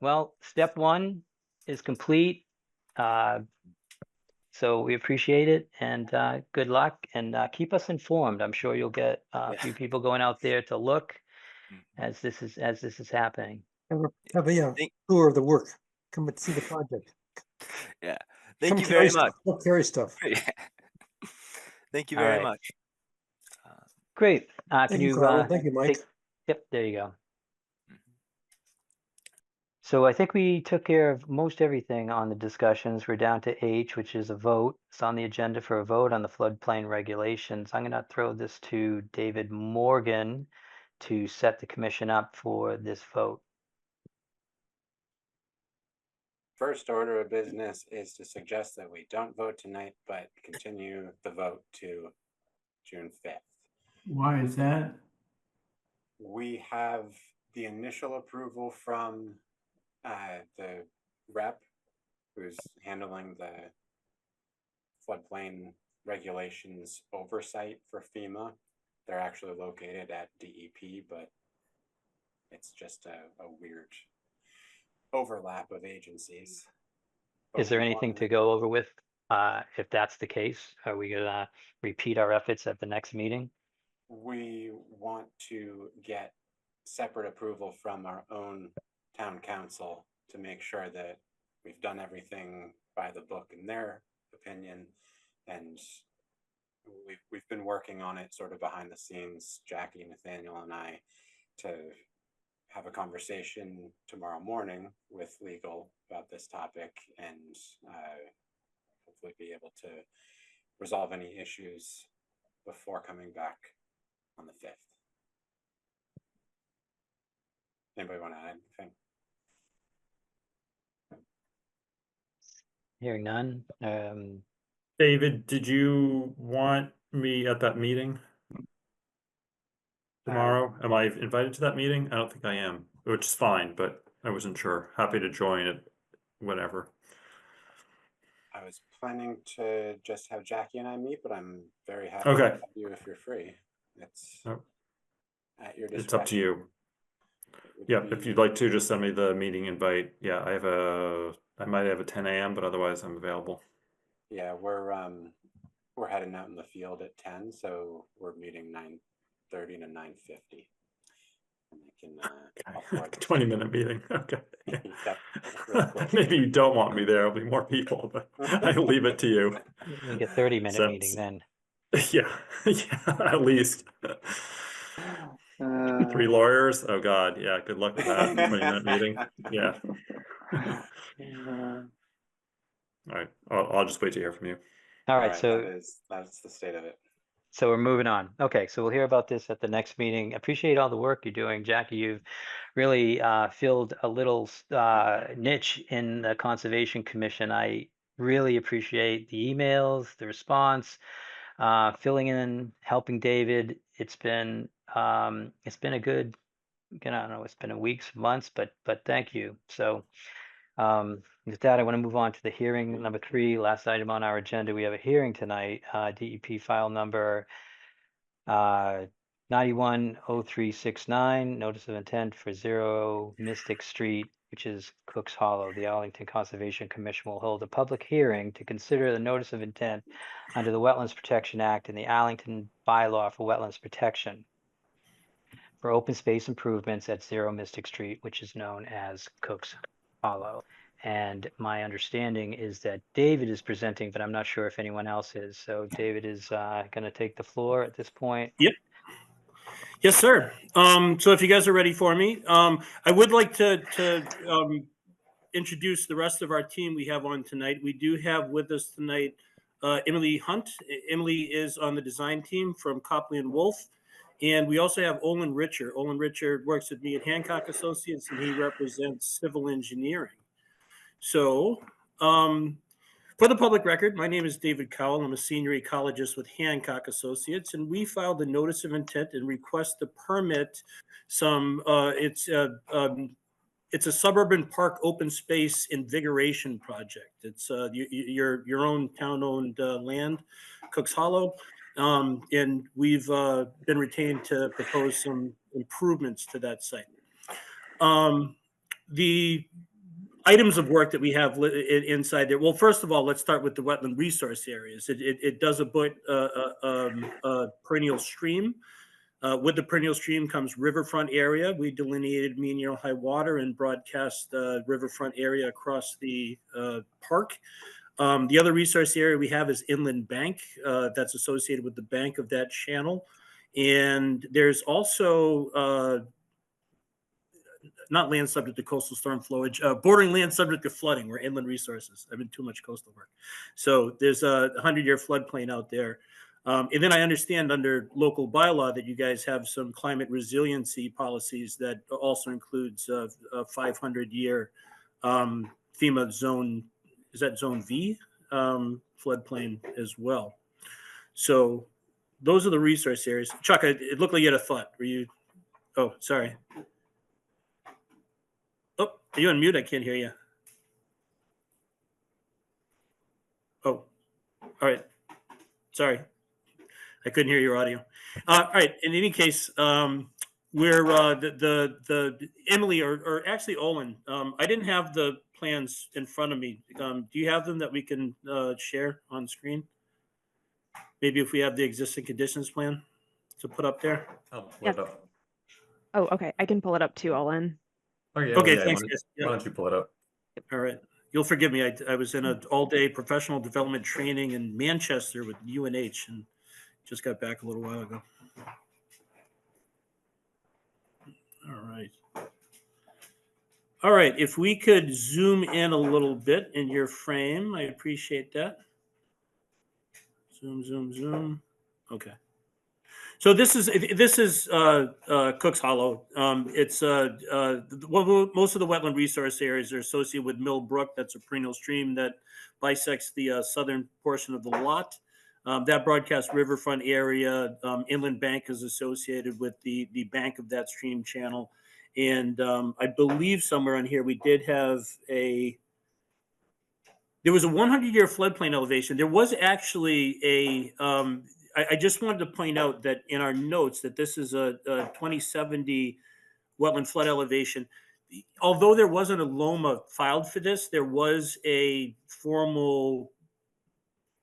Well, step one is complete. So we appreciate it, and good luck, and keep us informed. I'm sure you'll get a few people going out there to look as this is happening. Have a tour of the work. Come and see the project. Yeah. Thank you very much. Come carry stuff. Thank you very much. Great. Thank you, Carl. Thank you, Mike. Yep, there you go. So I think we took care of most everything on the discussions. We're down to H, which is a vote. It's on the agenda for a vote on the floodplain regulations. I'm going to throw this to David Morgan to set the commission up for this vote. First order of business is to suggest that we don't vote tonight, but continue the vote to June 5th. Why is that? We have the initial approval from the rep who's handling the floodplain regulations oversight for FEMA. They're actually located at DEP, but it's just a weird overlap of agencies. But Is there we anything wanna- to go over with, if that's the case? Are we gonna repeat our efforts at the next meeting? We want to get separate approval from our own town council to make sure that we've done everything by the book in their opinion. And we've been working on it sort of behind the scenes, Jackie, Nathaniel, and I, to have a conversation tomorrow morning with legal about this topic and hopefully be able to resolve any issues before coming back on the 5th. Anybody want to add anything? Hearing none. David, did you want me at that meeting tomorrow? Am I invited to that meeting? I don't think I am, which is fine, but I wasn't sure. Happy to join it, whatever. I was planning to just have Jackie and I meet, but I'm very happy Okay. to have you if you're free. It's Oh. at your discretion. It's up to you. It would Yeah, if be- you'd like to, just send me the meeting invite. Yeah, I might have a 10 a.m., but otherwise I'm available. Yeah, we're heading out in the field at 10, so we're meeting 9:30 to 9:50. And I can I'll forward this 20-minute meeting. Okay. Yep, real quick. Maybe you don't want me there. There'll be more people, but I'll leave it to you. Like a 30-minute So- meeting then. Yeah, at least. 3 lawyers. Oh God, yeah. Good luck with that 20-minute meeting. Yeah. All right. I'll just wait to hear from you. All right, so that's the state of it. So we're moving on. Okay, so we'll hear about this at the next meeting. Appreciate all the work you're doing, Jackie. You've really filled a little niche in the Conservation Commission. I really appreciate the emails, the response, filling in, helping David. It's been a good, I don't know, it's been a weeks, months, but thank you. So with that, I want to move on to the hearing number 3, last item on our agenda. We have a hearing tonight, DEP file number 910369, notice of intent for 0 Mystic Street, which is Cooks Hollow. The Arlington Conservation Commission will hold a public hearing to consider the notice of intent under the Wetlands Protection Act and the Arlington Bylaw for Wetlands Protection for open space improvements at 0 Mystic Street, which is known as Cooks Hollow. And my understanding is that David is presenting, but I'm not sure if anyone else is. So David is going to take the floor at this point. Yep. Yes, sir. So if you guys are ready for me, I would like to introduce the rest of our team we have on tonight. We do have with us tonight Emily Hunt. Emily is on the design team from Copley and Wolf. And we also have Olin Richard. Olin Richard works with me at Hancock Associates, and he represents civil engineering. So for the public record, my name is David Cowell. I'm a senior ecologist with Hancock Associates, and we filed a notice of intent and request to permit some, it's a suburban park open space invigoration project. It's your own town-owned land, Cooks Hollow. And we've been retained to propose some improvements to that site. The items of work that we have inside there. Well, first of all, let's start with the wetland resource areas. It does abut a perennial stream. With the perennial stream comes riverfront area. We delineated mean year high water and broadcast riverfront area across the park. The other resource area we have is inland bank that's associated with the bank of that channel. And there's also not land subject to coastal storm flowage, bordering land subject to flooding. We're inland resources. I've been too much coastal work. So there's a 100-year floodplain out there. And then I understand under local bylaw that you guys have some climate resiliency policies that also includes a 500-year FEMA zone, is that zone V, floodplain as well. So those are the resource areas. Chuck, it looked like you had a thought. Were you, oh, sorry. Oh, are you on mute? I can't hear you. Oh, all right. Sorry, I couldn't hear your audio. All right. In any case, we're the Emily or actually Olin. I didn't have the plans in front of me. Do you have them that we can share on screen? Maybe if we have the existing conditions plan to put up there. I'll pull Yes. it up. Oh, okay. I can pull it up too, Olin. Oh, yeah. Okay, yeah. thanks, Why guys. why don't you pull it up? All right. You'll forgive me. I was in an all-day professional development training in Manchester with UNH and just got back a little while ago. All right. All right. If we could zoom in a little bit in your frame, I appreciate that. Zoom, zoom, zoom. Okay. So this is Cook's Hollow. It's most of the wetland resource areas are associated with Mill Brook. That's a perennial stream that bisects the southern portion of the lot. That broadcast riverfront area, inland bank is associated with the bank of that stream channel. And I believe somewhere on here we did have there was a 100-year floodplain elevation. There was actually I just wanted to point out that in our notes that this is a 2070 wetland flood elevation. Although there wasn't a LOMA filed for this, there was a formal,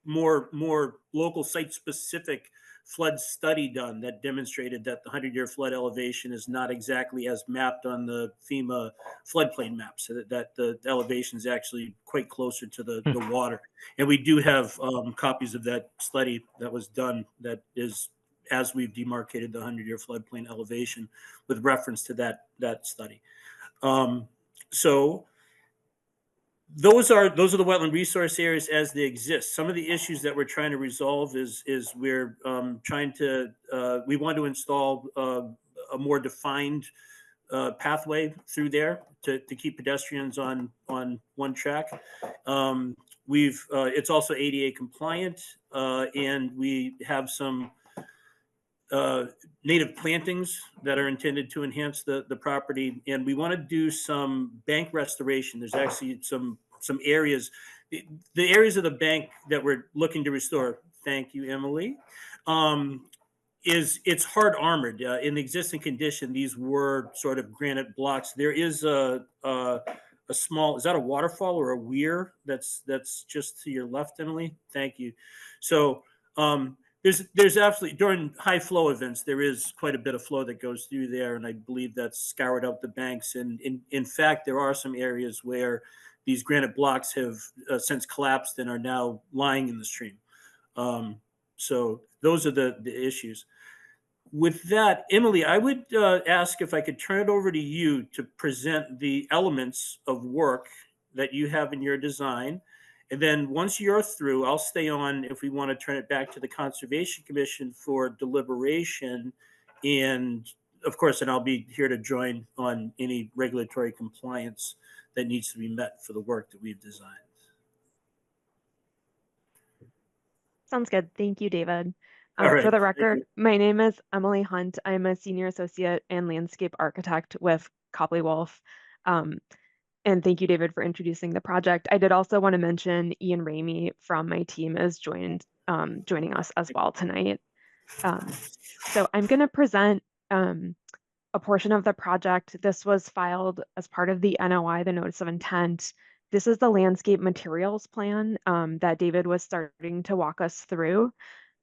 more local site-specific flood study done that demonstrated that the 100-year flood elevation is not exactly as mapped on the FEMA floodplain map, so that the elevation is actually quite closer to the water. And we do have copies of that study that was done that is as we've demarcated the 100-year floodplain elevation with reference to that study. So those are the wetland resource areas as they exist. Some of the issues that we're trying to resolve is we're trying to we want to install a more defined pathway through there to keep pedestrians on one track. It's also ADA compliant, and we have some native plantings that are intended to enhance the property, and we want to do some bank restoration. There's actually some areas, the areas of the bank that we're looking to restore. Thank you, Emily. It's hard armored. In the existing condition, these were sort of granite blocks. There is a small, is that a waterfall or a weir that's just to your left, Emily? Thank you. So there's absolutely, during high flow events, there is quite a bit of flow that goes through there, and I believe that's scoured out the banks. And in fact, there are some areas where these granite blocks have since collapsed and are now lying in the stream. So those are the issues. With that, Emily, I would ask if I could turn it over to you to present the elements of work that you have in your design. And then once you're through, I'll stay on if we want to turn it back to the Conservation Commission for deliberation. And of course, and I'll be here to join on any regulatory compliance that needs to be met for the work that we've designed. Sounds good. Thank you, David. All right, for the thank record, you. my name is Emily Hunt. I'm a senior associate and landscape architect with Copley Wolf. And thank you, David, for introducing the project. I did also want to mention Ian Ramey from my team is joining us as well tonight. So I'm going to present a portion of the project. This was filed as part of the NOI, the Notice of Intent. This is the landscape materials plan that David was starting to walk us through.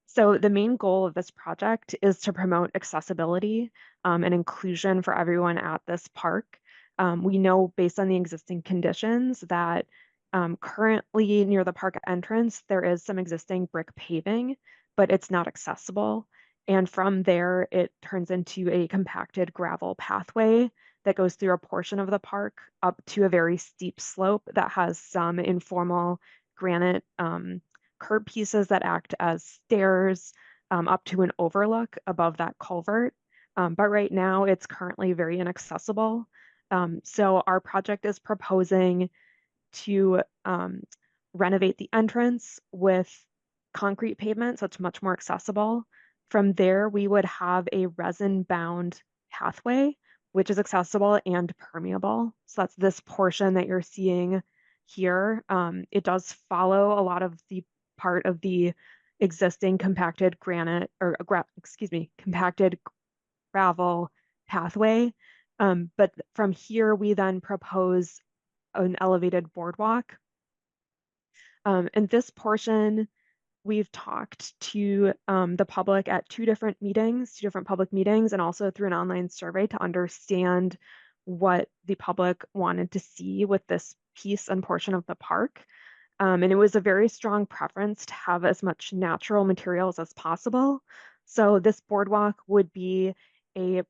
So the main goal of this project is to promote accessibility and inclusion for everyone at this park. We know based on the existing conditions that currently near the park entrance, there is some existing brick paving, but it's not accessible. And from there, it turns into a compacted gravel pathway that goes through a portion of the park up to a very steep slope that has some informal granite curb pieces that act as stairs up to an overlook above that culvert. But right now, it's currently very inaccessible. So our project is proposing to renovate the entrance with concrete pavement, so it's much more accessible. From there, we would have a resin-bound pathway, which is accessible and permeable. So that's this portion that you're seeing here. It does follow a lot of the part of the existing compacted granite or compacted gravel pathway. But from here, we then propose an elevated boardwalk. And this portion, we've talked to the public at two different public meetings, and also through an online survey to understand what the public wanted to see with this piece and portion of the park. And it was a very strong preference to have as much natural materials as possible. So this boardwalk would be a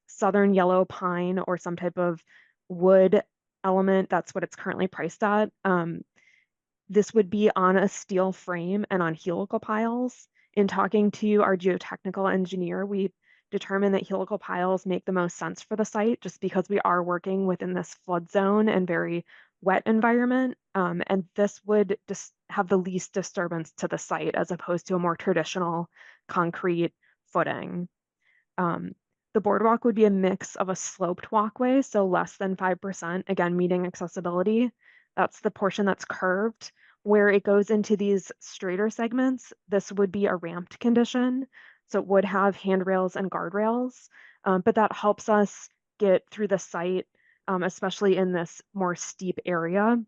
southern yellow pine or some type of wood element. That's what it's currently priced at. This would be on a steel frame and on helical piles. In talking to our geotechnical engineer, we determined that helical piles make the most sense for the site just because we are working within this flood zone and very wet environment. And this would just have the least disturbance to the site as opposed to a more traditional concrete footing. The boardwalk would be a mix of a sloped walkway, so less than 5%, again, meeting accessibility. That's the portion that's curved. Where it goes into these straighter segments, this would be a ramped condition. So it would have handrails and guardrails, but that helps us get through the site, especially in this more steep area.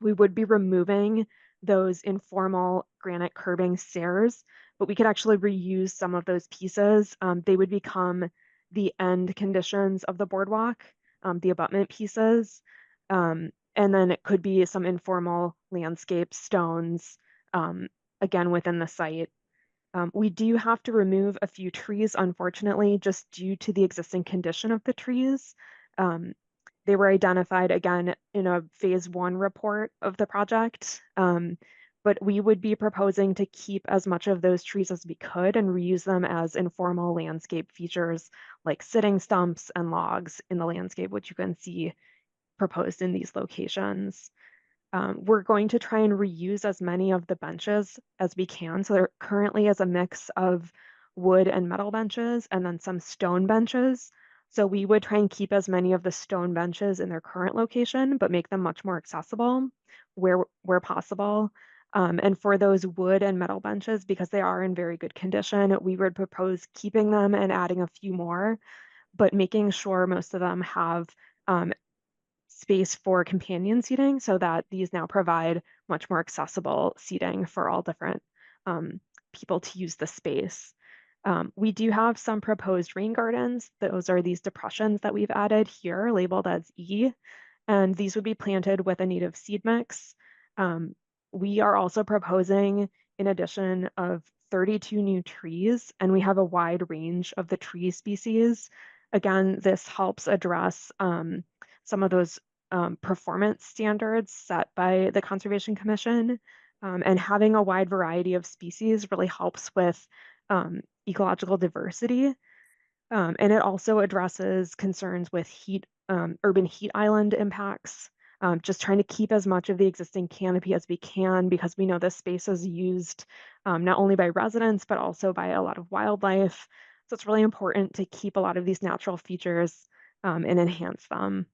We would be removing those informal granite curbing stairs, but we could actually reuse some of those pieces. They would become the end conditions of the boardwalk, the abutment pieces. And then it could be some informal landscape stones, again, within the site. We do have to remove a few trees, unfortunately, just due to the existing condition of the trees. They were identified again in a phase 1 report of the project, but we would be proposing to keep as much of those trees as we could and reuse them as informal landscape features like sitting stumps and logs in the landscape, which you can see proposed in these locations. We're going to try and reuse as many of the benches as we can. So there currently is a mix of wood and metal benches and then some stone benches. So we would try and keep as many of the stone benches in their current location, but make them much more accessible where possible. And for those wood and metal benches, because they are in very good condition, we would propose keeping them and adding a few more, but making sure most of them have space for companion seating so that these now provide much more accessible seating for all different people to use the space. We do have some proposed rain gardens. Those are these depressions that we've added here labeled as E, and these would be planted with a native seed mix. We are also proposing in addition of 32 new trees, and we have a wide range of the tree species. Again, this helps address some of those performance standards set by the Conservation Commission. And having a wide variety of species really helps with ecological diversity. And it also addresses concerns with urban heat island impacts, just trying to keep as much of the existing canopy as we can because we know this space is used not only by residents, but also by a lot of wildlife. So it's really important to keep a lot of these natural features and enhance them.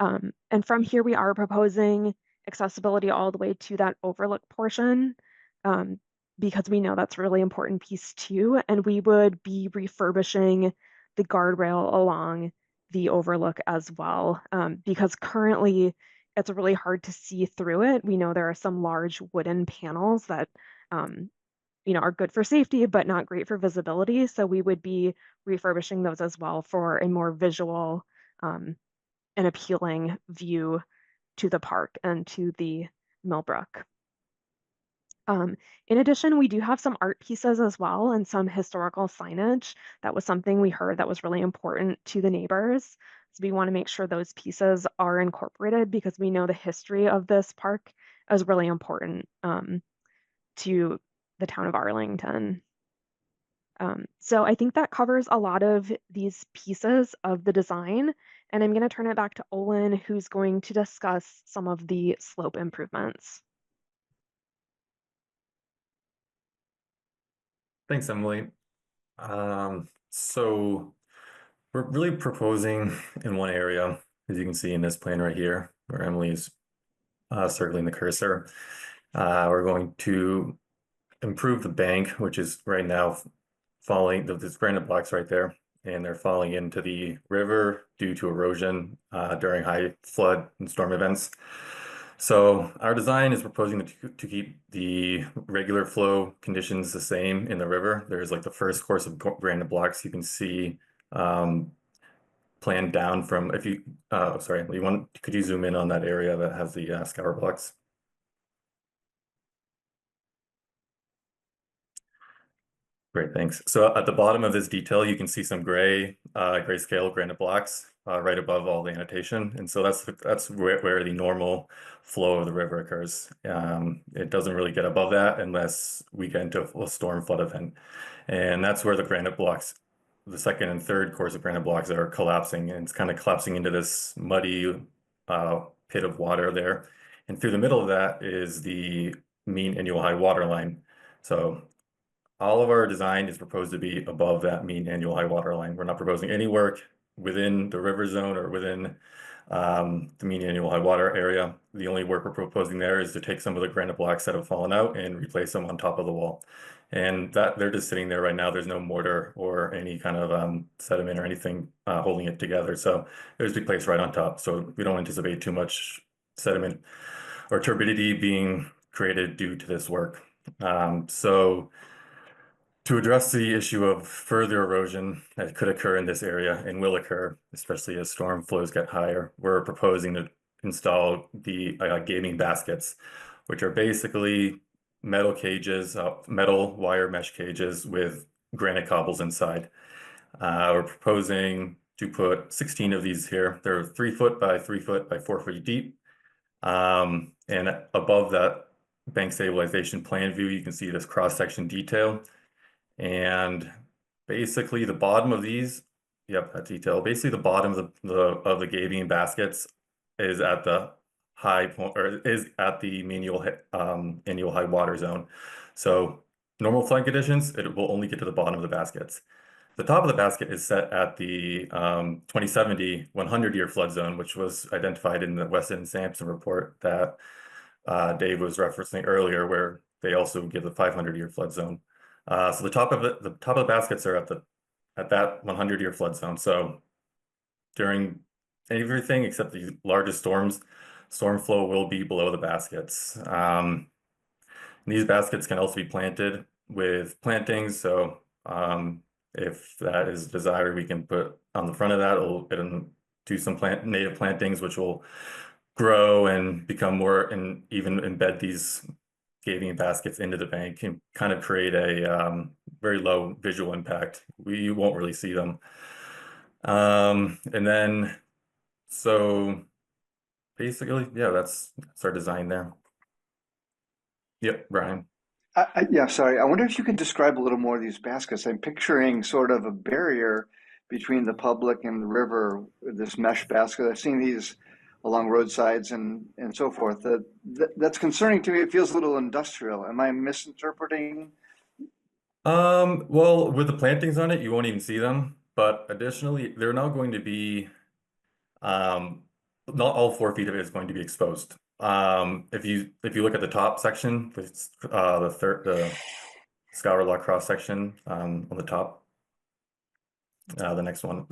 And from here, we are proposing accessibility all the way to that overlook portion because we know that's a really important piece too. And we would be refurbishing the guardrail along the overlook as well because currently it's really hard to see through it. We know there are some large wooden panels that are good for safety, but not great for visibility. So we would be refurbishing those as well for a more visual an appealing view to the park and to the Millbrook. In addition, we do have some art pieces as well and some historical signage. That was something we heard that was really important to the neighbors. So we want to make sure those pieces are incorporated because we know the history of this park is really important to the town of Arlington. So I think that covers a lot of these pieces of the design, and I'm going to turn it back to Olin, who's going to discuss some of the slope improvements. Thanks, Emily. So we're really proposing in one area, as you can see in this plan right here, where Emily is circling the cursor. We're going to improve the bank, which is right now falling, there's granite blocks right there, and they're falling into the river due to erosion during high flood and storm events. So our design is proposing to keep the regular flow conditions the same in the river. There's like the first course of granite blocks you can see planned down from, if you, sorry, could you zoom in on that area that has the scour blocks? Great, thanks. So at the bottom of this detail, you can see some grayscale granite blocks right above all the annotation. And so that's where the normal flow of the river occurs. It doesn't really get above that unless we get into a storm flood event. And that's where the granite blocks, the second and third course of granite blocks are collapsing. And it's kind of collapsing into this muddy pit of water there. And through the middle of that is the mean annual high water line. So all of our design is proposed to be above that mean annual high water line. We're not proposing any work within the river zone or within the mean annual high water area. The only work we're proposing there is to take some of the granite blocks that have fallen out and replace them on top of the wall. And that they're just sitting there right now. There's no mortar or any kind of sediment or anything holding it together. So there's be placed right on top. So we don't anticipate too much sediment or turbidity being created due to this work. So to address the issue of further erosion that could occur in this area and will occur, especially as storm flows get higher, we're proposing to install the gaming baskets, which are basically metal cages, metal wire mesh cages with granite cobbles inside. We're proposing to put 16 of these here. They're 3 foot by 3 foot by 4 feet deep. And above that bank stabilization plan view, you can see this cross-section detail. And basically the bottom of these, yep, that detail. Basically the bottom of the gabion baskets is at the high point, or is at the annual high water zone. So normal flood conditions, it will only get to the bottom of the baskets. The top of the basket is set at the 2070 100-year flood zone, which was identified in the Weston and Sampson report that Dave was referencing earlier, where they also give the 500-year flood zone. So the top of the baskets are at that 100-year flood zone. So during everything except the largest storms, storm flow will be below the baskets. These baskets can also be planted with plantings. So if that is desired, we can put on the front of that, it'll do some native plantings, which will grow and become more, and even embed these gabion baskets into the bank and kind of create a very low visual impact. You won't really see them. And then, so basically, yeah, that's our design there. Yep, Brian. Yeah, sorry. I wonder if you could describe a little more of these baskets. I'm picturing sort of a barrier between the public and the river, this mesh basket. I've seen these along roadsides and so forth. That's concerning to me. It feels a little industrial. Am I misinterpreting? Well, with the plantings on it, you won't even see them. But additionally, they're now going to be, not all 4 feet of it is going to be exposed. If you look at the top section, the scour log cross section on the top, the next one,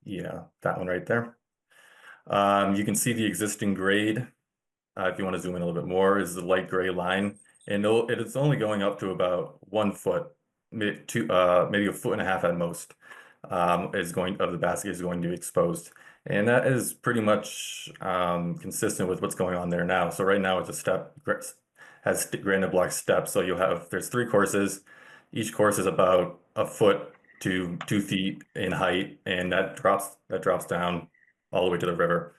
yeah, that one right there. You can see the existing grade. If you want to zoom in a little bit more, is the light gray line, and it's only going up to about 1 foot, maybe 1.5 feet at most. Of the basket is going to be exposed. And that is pretty much consistent with what's going on there now. So right now it's has granite block steps. So there's 3 courses. Each course is about 1 foot to 2 feet in height, and that drops down all the way to the river,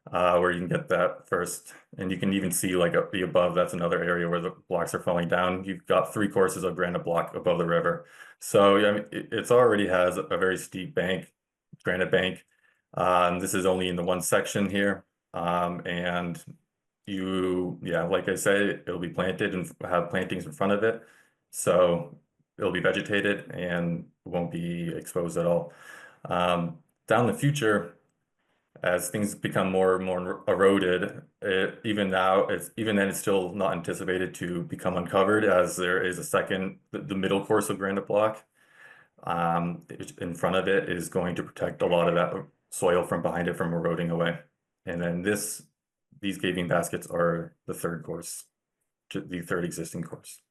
where you can get that first. And you can even see like the above, that's another area where the blocks are falling down. You've got 3 courses of granite block above the river. So I mean, it's already has a very steep granite bank. This is only in the one section here. And like I said, it'll be planted and have plantings in front of it. So it'll be vegetated and won't be exposed at all. Down the future, As things become more and more eroded, even then it's still not anticipated to become uncovered, as there is a second, the middle course of granite block. In front of it is going to protect a lot of that soil from behind it from eroding away. And then these gaving baskets are the third course, the third existing course.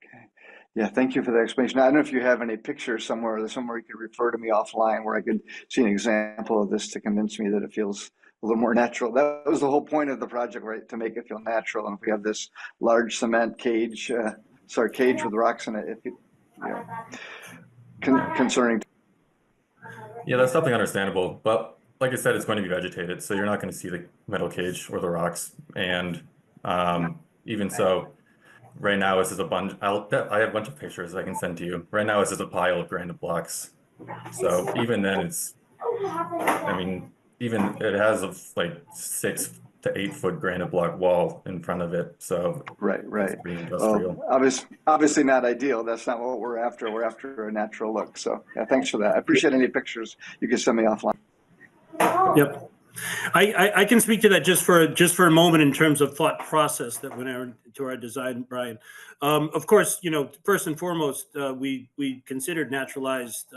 Okay. Yeah, thank you for that explanation. I don't know if you have any pictures somewhere you could refer to me offline where I could see an example of this to convince me that it feels a little more natural. That was the whole point of the project, right? To make it feel natural. And if we have this large cement cage, cage with rocks in it, concerning. Yeah, that's definitely understandable. But like I said, it's going to be vegetated, so you're not going to see the metal cage or the rocks. And even so, right now this is a bunch. I have a bunch of pictures I can send to you. Right now this is a pile of granite blocks. So even then, I mean, even it has a like 6 to 8 foot granite block wall in front of it. So Right. it's pretty industrial. Well, obviously not ideal. That's not what we're after. We're after a natural look. So yeah, thanks for that. I appreciate any pictures you can send me offline. Yep. I can speak to that just for a moment in terms of thought process that went into our design, Brian. Of course, first and foremost, we considered naturalized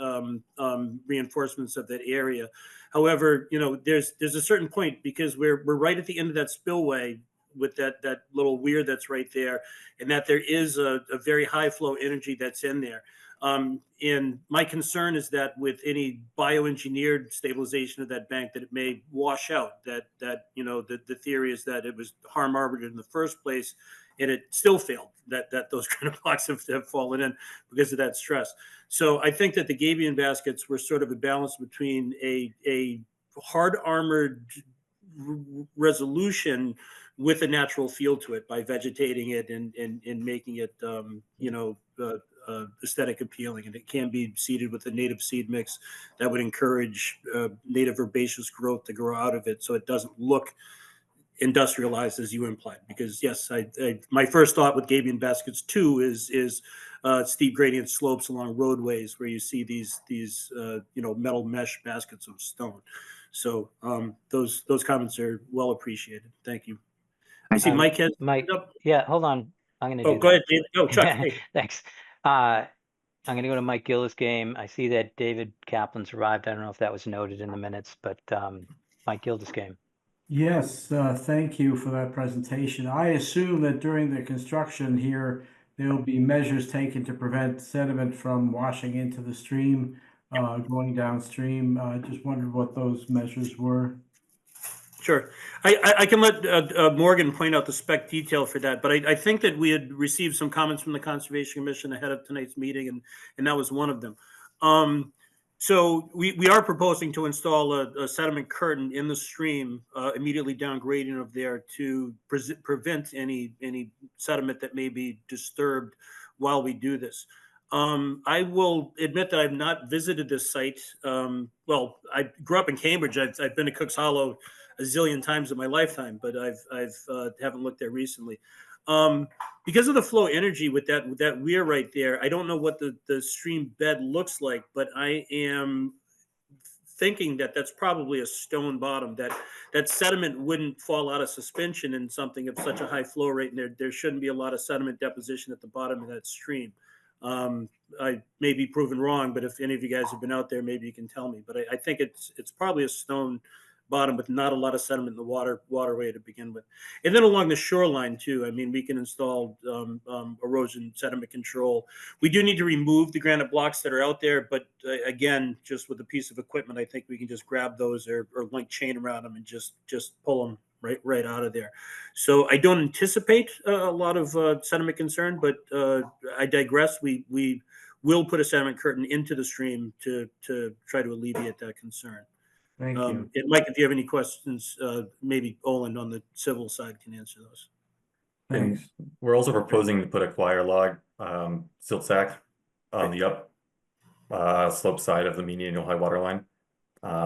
reinforcements of that area. However, there's a certain point, because we're right at the end of that spillway with that little weir that's right there, and that there is a very high flow energy that's in there. And my concern is that with any bioengineered stabilization of that bank, that it may wash out. That the theory is that it was harm arbitered in the first place, and it still failed. That those granite blocks have fallen in because of that stress. So I think that the gabion baskets were sort of a balance between a hard armored resolution with a natural feel to it by vegetating it and making it aesthetic appealing, and it can be seeded with a native seed mix that would encourage native herbaceous growth to grow out of it, so it doesn't look industrialized as you implied. Because yes, my first thought with gabion baskets too is steep gradient slopes along roadways where you see these metal mesh baskets of stone. So those comments are well appreciated. Thank you. I see Mike has. Mike, yeah, hold on. I'm going to do go that. ahead, David. No, Chuck. Thanks. I'm going to go to Mike Gillis' game. I see that David Kaplan's arrived. I don't know if that was noted in the minutes, but Mike Gillis' game. Yes, thank you for that presentation. I assume that during the construction here, there will be measures taken to prevent sediment from washing into the stream, going downstream. I just wondered what those measures were. Sure. I can let Morgan point out the spec detail for that, but I think that we had received some comments from the Conservation Commission ahead of tonight's meeting, and that was one of them. So we are proposing to install a sediment curtain in the stream immediately down gradient of there to prevent any sediment that may be disturbed while we do this. I will admit that I've not visited this site. Well, I grew up in Cambridge. I've been to Cook's Hollow a zillion times in my lifetime, but I haven't looked there recently. Because of the flow energy with that weir right there, I don't know what the stream bed looks like, but I am thinking that that's probably a stone bottom, that sediment wouldn't fall out of suspension in something of such a high flow rate, and there shouldn't be a lot of sediment deposition at the bottom of that stream. I may be proven wrong, but if any of you guys have been out there, maybe you can tell me. But I think it's probably a stone bottom with not a lot of sediment in the waterway to begin with. And then along the shoreline too, I mean, we can install erosion sediment control. We do need to remove the granite blocks that are out there, but again, just with a piece of equipment, I think we can just grab those or link chain around them and just pull them right out of there. So I don't anticipate a lot of sediment concern, but I digress. We will put a sediment curtain into the stream to try to alleviate that concern. Thank you. And Mike, if you have any questions, maybe Olin on the civil side can answer those. Thanks. And we're also proposing to put a quire log silt sack on the up slope side of the median high water line,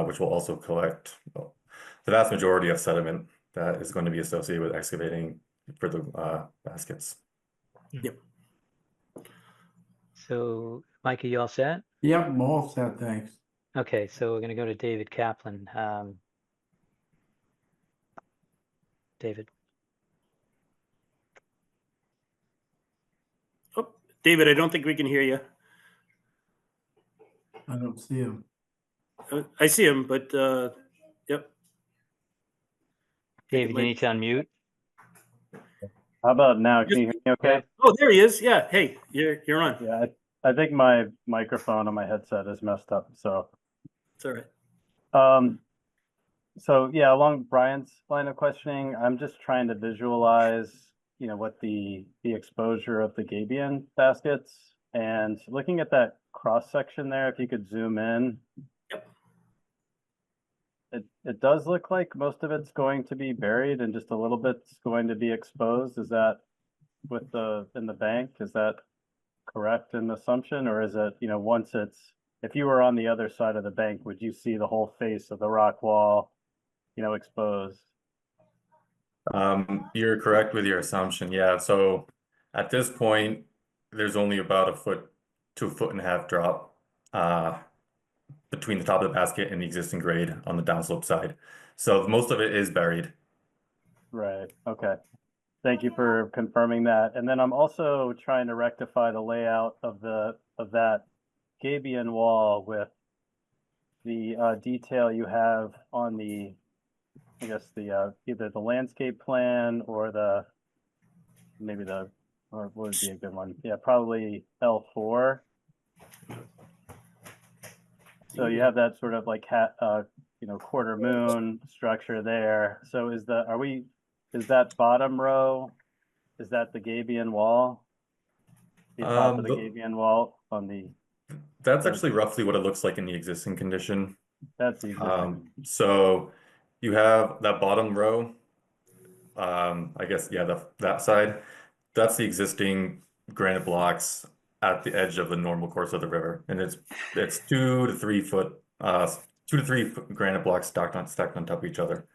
which will also collect the vast majority of sediment that is going to be associated with excavating for the baskets. Yep. So, Mike, are you all set? Yep, I'm all set, thanks. Okay, so we're gonna go to David Kaplan. David. Oh, David, I don't think we can hear you. I don't see him. I see him, but yep. David, you need to unmute. How about now? Can you hear me okay? Oh, there he is. Yeah. Hey, you're on. Yeah, I think my microphone on my headset is messed up, so. It's all right. So yeah, along Brian's line of questioning, I'm just trying to visualize, what the exposure of the gabion baskets, and looking at that cross section there, if you could zoom in. Yep. It does look like most of it's going to be buried and just a little bit's going to be exposed. Is that in the bank? Is that correct in the assumption, or is it, once if you were on the other side of the bank, would you see the whole face of the rock wall, exposed? You're correct with your assumption. Yeah. So at this point, there's only about a foot to a foot and a half drop between the top of the basket and the existing grade on the downslope side. So most of it is buried. Right. Okay. Thank you for confirming that. And then I'm also trying to rectify the layout of that gabion wall with the detail you have on the, I guess the either the landscape plan or or what would be a good one? Yeah, probably L4. So you have that sort of like quarter moon structure there. So is that bottom row, is that the gabion wall? The top of the gabion wall on the. That's actually roughly what it looks like in the existing condition. That's the existing. So you have that bottom row. I guess, yeah, that side. That's the existing granite blocks at the edge of the normal course of the river, and it's 2 to 3 foot, 2 to 3 granite blocks stacked on top of each other.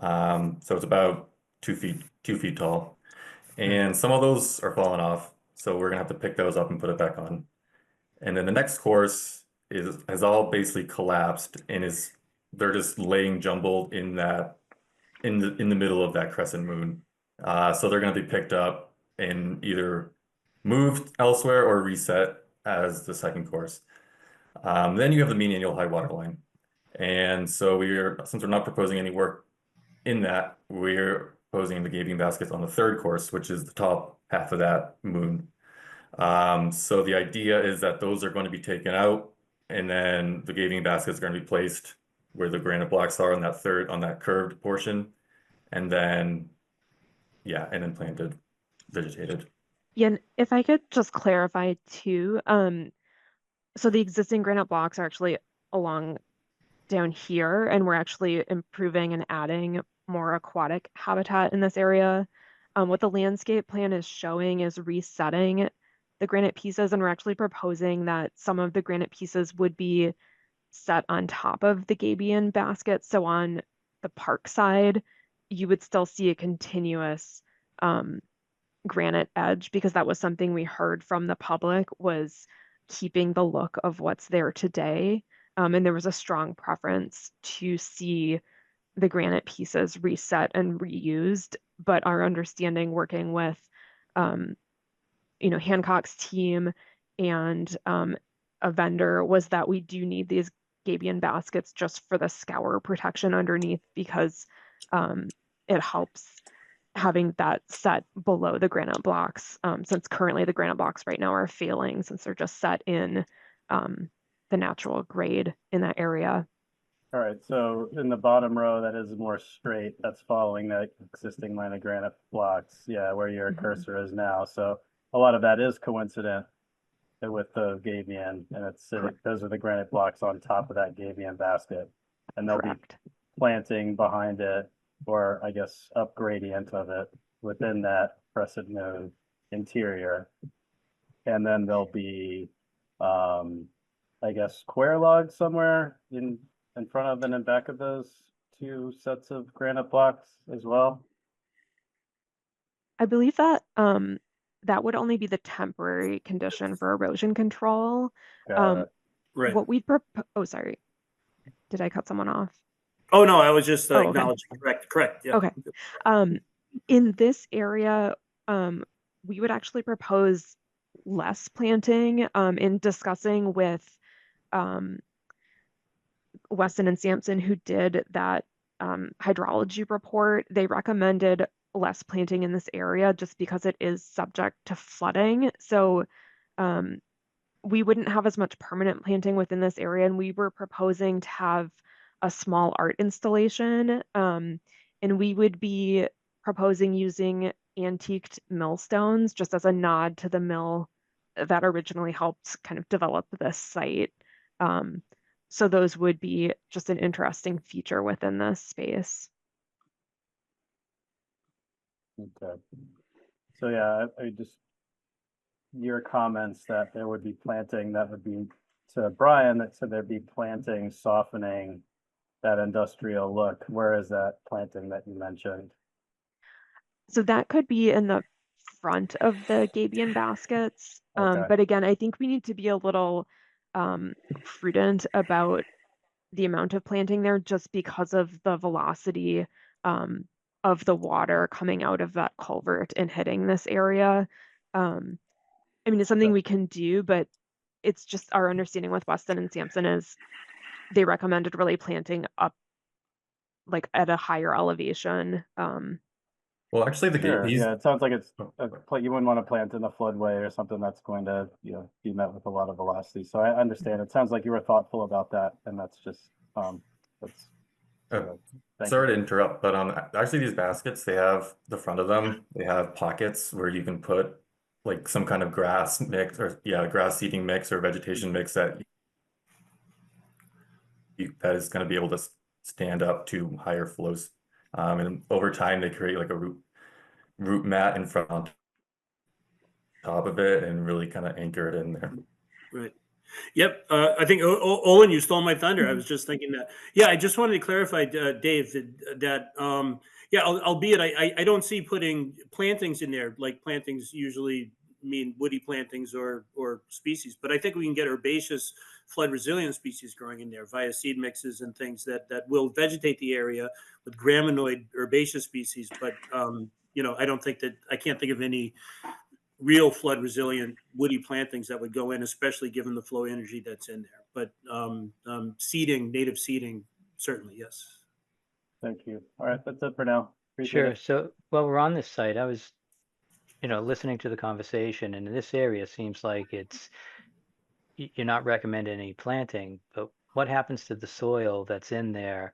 So it's about 2 feet tall, and some of those are falling off. So we're gonna have to pick those up and put it back on. And then the next course has all basically collapsed and they're just laying jumbled in the middle of that crescent moon. So they're going to be picked up and either moved elsewhere or reset as the second course. Then you have the mean annual high water line. And so since we're not proposing any work in that, we're proposing the gabion baskets on the third course, which is the top half of that moon. So the idea is that those are going to be taken out, and then the gabion baskets are going to be placed where the granite blocks are on that curved portion, and then planted, vegetated. Yeah, and if I could just clarify too, so the existing granite blocks are actually along down here, and we're actually improving and adding more aquatic habitat in this area. What the landscape plan is showing is resetting the granite pieces, and we're actually proposing that some of the granite pieces would be set on top of the gabion basket. So on the park side, you would still see a continuous granite edge, because that was something we heard from the public, was keeping the look of what's there today. And there was a strong preference to see the granite pieces reset and reused. But our understanding, working with Hancock's team and a vendor, was that we do need these gabion baskets just for the scour protection underneath, because it helps having that set below the granite blocks, since currently the granite blocks right now are failing, since they're just set in the natural grade in that area. All right, so in the bottom row that is more straight, that's following that existing line of granite blocks, yeah, where your cursor is now. So a lot of that is coincident with the gabion, and those are the granite blocks on top of that gabion basket, and they'll Correct. be planting behind it, or I guess up gradient of it within that crescent moon interior. And then there'll be, I guess, square logs somewhere in front of and in back of those two sets of granite blocks as well. I believe that that would only be the temporary condition for erosion control. Got it. Right. What we oh, sorry. Did I cut someone off? Oh, no, I was just Oh, okay. acknowledging. Correct. Yeah. Okay. In this area, we would actually propose less planting. In discussing with Weston and Sampson, who did that hydrology report, they recommended less planting in this area just because it is subject to flooding. So we wouldn't have as much permanent planting within this area, and we were proposing to have a small art installation. And we would be proposing using antiqued millstones just as a nod to the mill that originally helped kind of develop this site. So those would be just an interesting feature within this space. Okay. So yeah, I just, your comments that there would be planting, that would be to Brian, that said there'd be planting softening that industrial look. Where is that planting that you mentioned? So that could be in the front of the gabion baskets. Okay. But again, I think we need to be a little prudent about the amount of planting there just because of the velocity of the water coming out of that culvert and hitting this area. I mean, it's something we can do, but it's just our understanding with Weston and Sampson is they recommended really planting up like at a higher elevation. Well, actually, Sure. these Yeah, it sounds like it's oh, you wouldn't want to plant in the floodway or something that's going to, be met with a lot of velocity. So I understand. It sounds like you were thoughtful about that, and that's just that's good. Thank sorry you. to interrupt, but actually these baskets, they have the front of them, they have pockets where you can put like some kind of grass mix or grass seeding mix or vegetation mix that is going to be able to stand up to higher flows. And over time they create like a root mat in front on top of it and really kind of anchor it in there. Right. Yep. I think Olin, you stole my thunder. I was just thinking that. Yeah, I just wanted to clarify, Dave, that albeit I don't see putting plantings in there. Like plantings usually mean woody plantings or species, but I think we can get herbaceous flood resilient species growing in there via seed mixes and things that will vegetate the area with graminoid herbaceous species. But I don't think that I can't think of any real flood resilient woody plantings that would go in, especially given the flow energy that's in there. But seeding, native seeding, certainly, yes. Thank you. All right, that's it for now. Appreciate Sure. it. So while we're on this site, I was, listening to the conversation, and this area seems like you're not recommending any planting, but what happens to the soil that's in there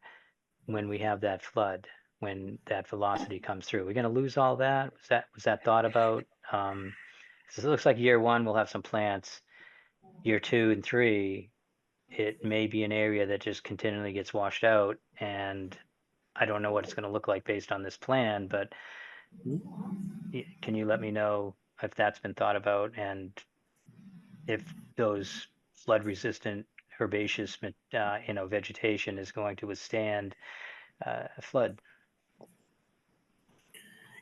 when we have that flood, when that velocity comes through? We're going to lose all that? Was that thought about? 'Cause it looks like year one we'll have some plants. Year 2 and 3, it may be an area that just continually gets washed out, and I don't know what it's going to look like based on this plan, but can you let me know if that's been thought about and if those flood resistant herbaceous vegetation is going to withstand a flood?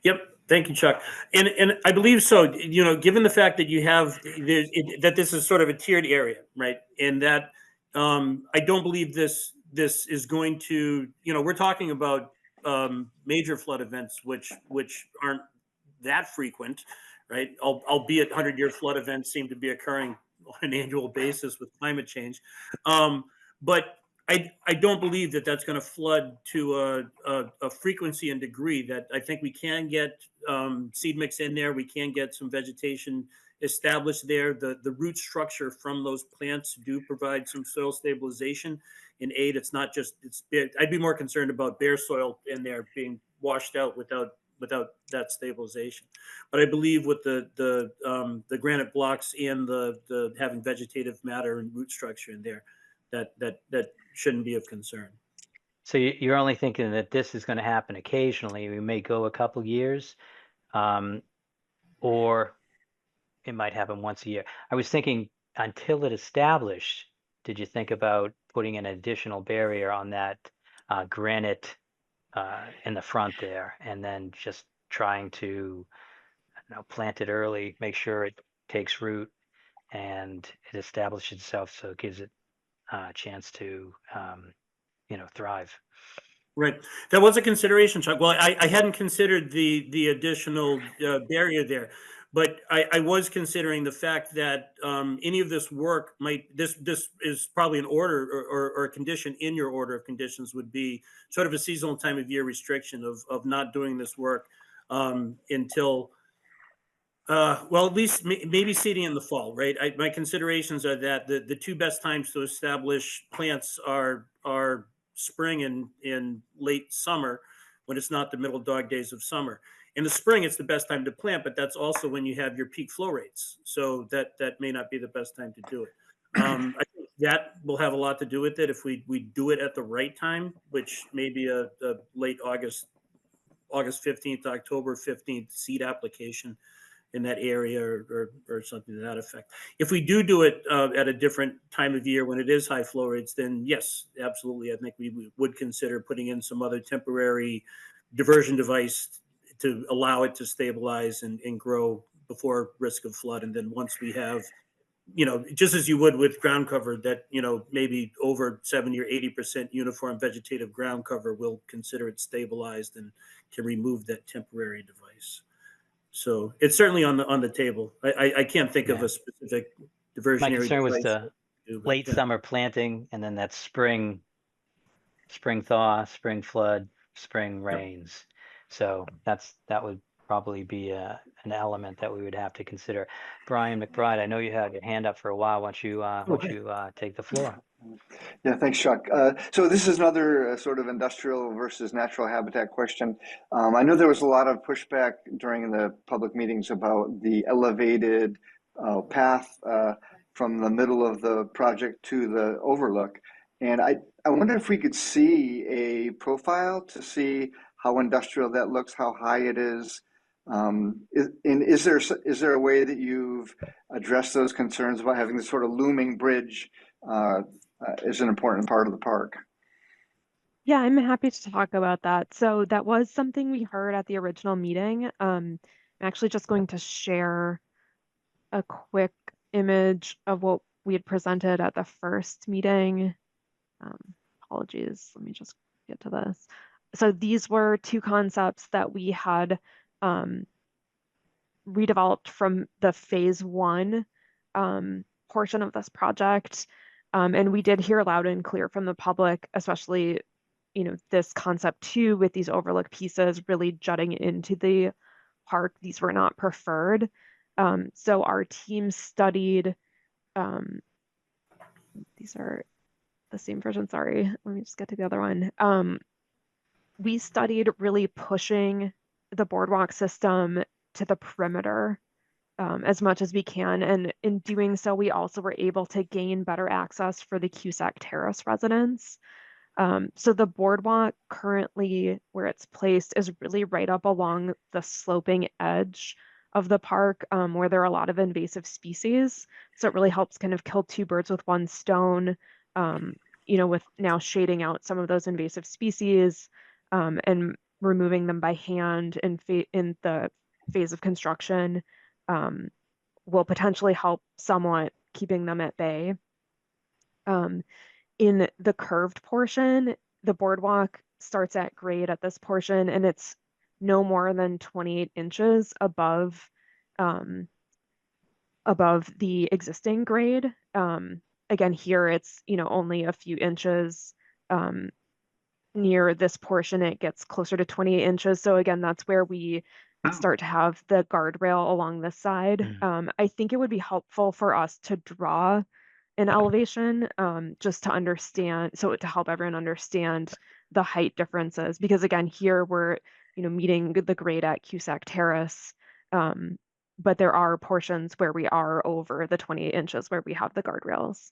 Yep. Thank you, Chuck. And I believe so. Given the fact that you have that this is sort of a tiered area, right? And that I don't believe this is going to. We're talking about major flood events, which aren't that frequent, right? Albeit 100-year flood events seem to be occurring on an annual basis with climate change. But I don't believe that that's going to flood to a frequency and degree that I think we can get seed mix in there. We can get some vegetation established there. The root structure from those plants do provide some soil stabilization and aid. It's not just I'd be more concerned about bare soil in there being washed out without that stabilization. But I believe with the granite blocks and the having vegetative matter and root structure in there, that shouldn't be of concern. So you're only thinking that this is going to happen occasionally. We may go a couple years, or it might happen once a year. I was thinking until it established, did you think about putting an additional barrier on that granite in the front there, and then just trying to plant it early, make sure it takes root and it establishes itself, so it gives it a chance to thrive. Right. That was a consideration, Chuck. Well, I hadn't considered the additional barrier there, but I was considering the fact that any of this work this is probably an order or a condition in your order of conditions would be sort of a seasonal time of year restriction of not doing this work until well, at least maybe seeding in the fall, right? My considerations are that the two best times to establish plants are spring and in late summer, when it's not the middle dog days of summer. In the spring, it's the best time to plant, but that's also when you have your peak flow rates. So that may not be the best time to do it. I think that will have a lot to do with it if we do it at the right time, which may be a late August 15th, October 15th seed application in that area or something to that effect. If we do it at a different time of year when it is high flow rates, then yes, absolutely. I think we would consider putting in some other temporary diversion device to allow it to stabilize and grow before risk of flood. And then once we have, just as you would with ground cover that, maybe over 70 or 80% uniform vegetative ground cover, we'll consider it stabilized and can remove that temporary device. So it's certainly on the table. I can't think of a specific diversionary. My concern was device the late summer planting and then that spring thaw, spring flood, spring rains. So that would probably be an element that we would have to consider. Brian McBride, I know you had your hand up for a while. Why don't you take the floor? Yeah, thanks, Chuck. So this is another sort of industrial versus natural habitat question. I know there was a lot of pushback during the public meetings about the elevated path from the middle of the project to the overlook. And I wonder if we could see a profile to see how industrial that looks, how high it is. And is there a way that you've addressed those concerns about having this sort of looming bridge is an important part of the park? Yeah, I'm happy to talk about that. So that was something we heard at the original meeting. I'm actually just going to share a quick image of what we had presented at the first meeting. Apologies, let me just get to this. So these were two concepts that we had redeveloped from the phase 1 portion of this project. And we did hear loud and clear from the public, especially, this concept too, with these overlook pieces really jutting into the park. These were not preferred. So our team studied, these are the same version, sorry. Let me just get to the other one. We studied really pushing the boardwalk system to the perimeter as much as we can. And in doing so, we also were able to gain better access for the Cusack Terrace residents. So the boardwalk currently where it's placed is really right up along the sloping edge of the park where there are a lot of invasive species. So it really helps kind of kill two birds with one stone, with now shading out some of those invasive species and removing them by hand in the phase of construction will potentially help somewhat keeping them at bay. In the curved portion, the boardwalk starts at grade at this portion, and it's no more than 28 inches above the existing grade. Again, here it's only a few inches. Near this portion, it gets closer to 28 inches. So again, that's where we start to have the guardrail along this side. I think it would be helpful for us to draw an elevation just to understand, so to help everyone understand the height differences, because again, here we're meeting the grade at Cusack Terrace, but there are portions where we are over the 28 inches where we have the guardrails.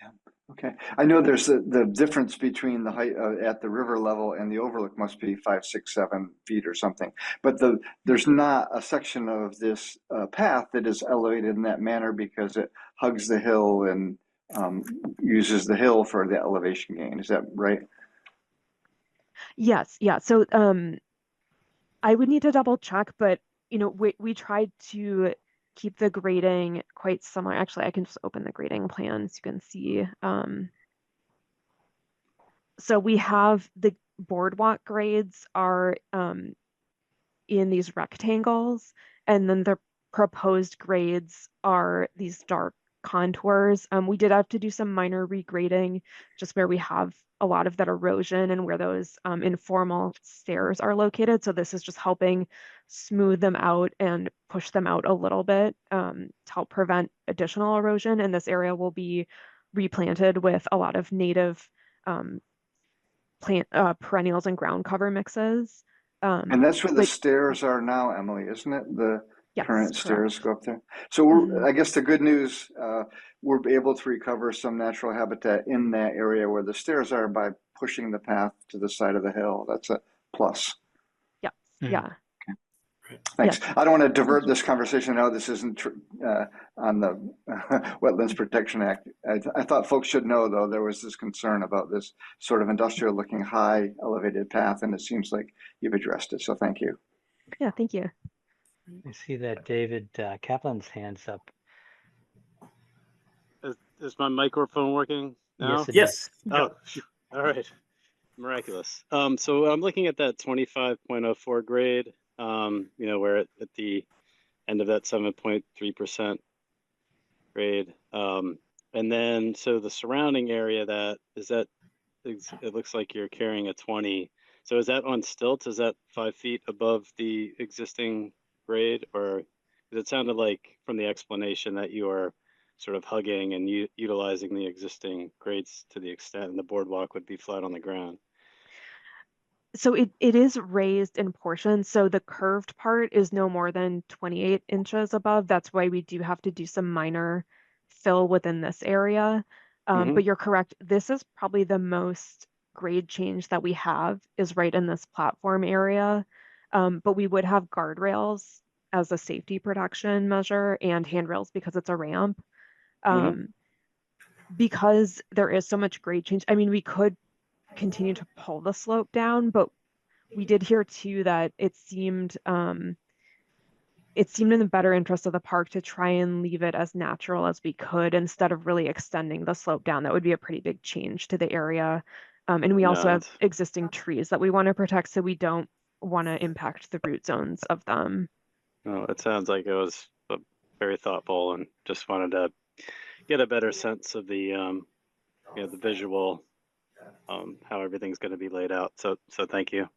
Yeah. Okay. I know there's the difference between the height at the river level and the overlook must be 5, 6, 7 feet or something. But there's not a section of this path that is elevated in that manner because it hugs the hill and uses the hill for the elevation gain. Is that right? Yes. Yeah. So I would need to double check, but we tried to keep the grading quite similar. Actually, I can just open the grading plan so you can see. So we have the boardwalk grades are in these rectangles, and then the proposed grades are these dark contours. We did have to do some minor regrading just where we have a lot of that erosion and where those informal stairs are located. So this is just helping smooth them out and push them out a little bit to help prevent additional erosion. And this area will be replanted with a lot of native plant perennials and ground cover mixes. And that's where the Like, stairs are now, Emily, isn't it? The yes, current stairs correct. go up there. So we're, Mhm. I guess the good news, we're able to recover some natural habitat in that area where the stairs are by pushing the path to the side of the hill. That's a plus. Yes, Mhm. yeah. Thanks. I don't want to divert this conversation. No, this isn't on the Wetlands Protection Act. I thought folks should know, though, there was this concern about this sort of industrial looking high elevated path, and it seems like you've addressed it. So thank you. Yeah, thank you. I see that David Kaplan's hand's up. Is my microphone working now? Yes, it Yes. is. Oh, all right. Miraculous. So I'm looking at that 25.04 grade, where at the end of that 7.3% grade. And then, so the surrounding area it looks like you're carrying a 20. So is that on stilts? Is that 5 feet above the existing grade? Or it sounded like from the explanation that you are sort of hugging and utilizing the existing grades to the extent, and the boardwalk would be flat on the ground. So it is raised in portions. So the curved part is no more than 28 inches above. That's why we do have to do some minor fill within this area. But you're correct. This is probably the most grade change that we have is right in this platform area. But we would have guardrails as a safety protection measure and handrails because it's a ramp. Because there is so much grade change. I mean, we could continue to pull the slope down, but we did hear too that it seemed in the better interest of the park to try and leave it as natural as we could instead of really extending the slope down. That would be a pretty big change to the area. And we also have existing trees that we want to protect, so we don't want to impact the root zones of them. Oh, it sounds like it was very thoughtful, and just wanted to get a better sense of the the visual, how everything's going to be laid out. So thank you.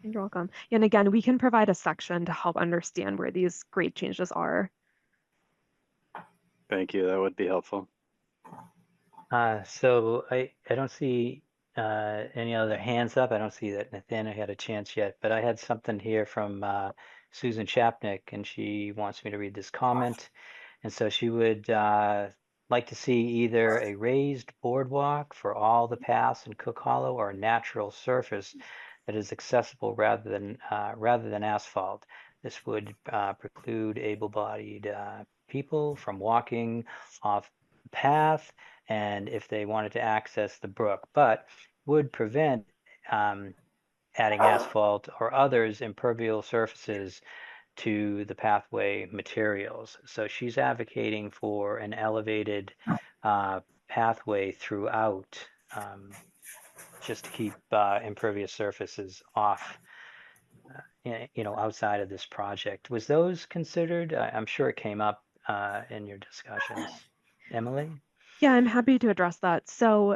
You're welcome. And again, we can provide a section to help understand where these grade changes are. Thank you. That would be helpful. So I don't see any other hands up. I don't see that Nathaniel had a chance yet, but I had something here from Susan Chapnick, and she wants me to read this comment. And so she would like to see either a raised boardwalk for all the paths in Cook Hollow or a natural surface that is accessible rather than asphalt. This would preclude able-bodied people from walking off the path, and if they wanted to access the brook, but would prevent adding asphalt or others impermeable surfaces to the pathway materials. So she's advocating for an elevated pathway throughout, just to keep impervious surfaces off, outside of this project. Was those considered? I'm sure it came up in your discussions. Emily? Yeah, I'm happy to address that. So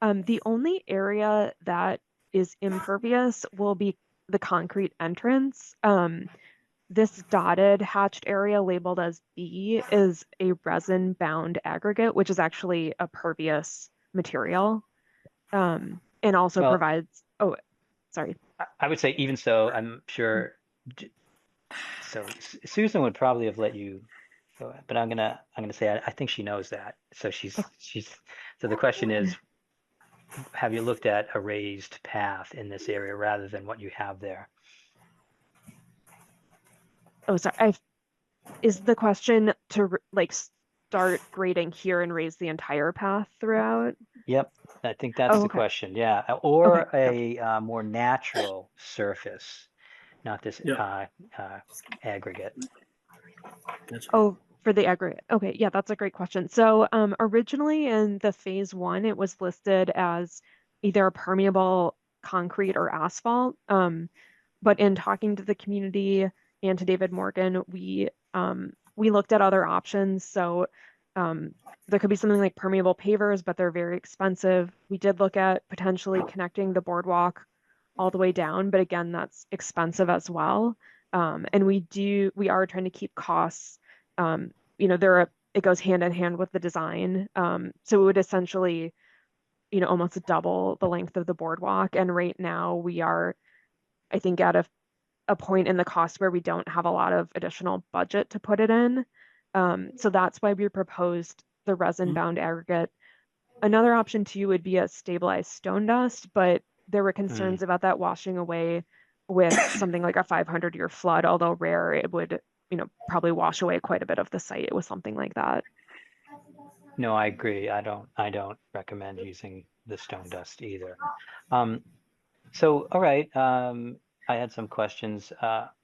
the only area that is impervious will be the concrete entrance. This dotted hatched area labeled as B is a resin-bound aggregate, which is actually a pervious material, and also provides, oh, sorry. I would say even so, I'm sure, so Susan would probably have let you go, but I'm gonna say I think she knows that. So so the question is, have you looked at a raised path in this area rather than what you have there? Oh, sorry. Is the question to like start grading here and raise the entire path throughout? Yep, I think that's the question. Yeah, or a more natural surface, not this aggregate. Oh, for the aggregate. Okay, yeah, that's a great question. So originally in the phase 1, it was listed as either permeable concrete or asphalt. But in talking to the community and to David Morgan, we looked at other options. So there could be something like permeable pavers, but they're very expensive. We did look at potentially connecting the boardwalk all the way down, but again, that's expensive as well. And we are trying to keep costs, it goes hand in hand with the design. So it would essentially, almost double the length of the boardwalk. And right now we are, I think, at a point in the cost where we don't have a lot of additional budget to put it in. So that's why we proposed the resin bound aggregate. Another option too would be a stabilized stone dust, but there were concerns about that washing away with something like a 500-year flood. Although rare, it would, probably wash away quite a bit of the site with something like that. No, I agree. I don't recommend using the stone dust either. So, all right. I had some questions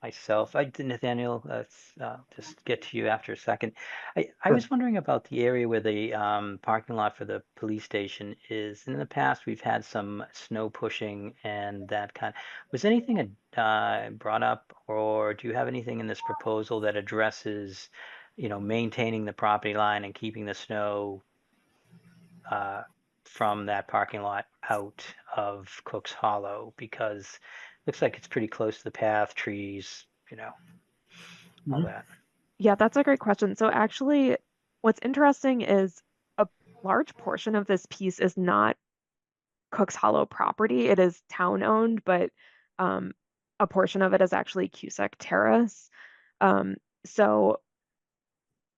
myself. Nathaniel, let's just get to you after a second. I was wondering about the area where the parking lot for the police station is. In the past, we've had some snow pushing and that kind. Was anything brought up, or do you have anything in this proposal that addresses, maintaining the property line and keeping the snow from that parking lot out of Cook's Hollow? Because it looks like it's pretty close to the path, trees, all that. Yeah, that's a great question. So actually, what's interesting is a large portion of this piece is not Cook's Hollow property. It is town owned, but a portion of it is actually Cusack Terrace. So,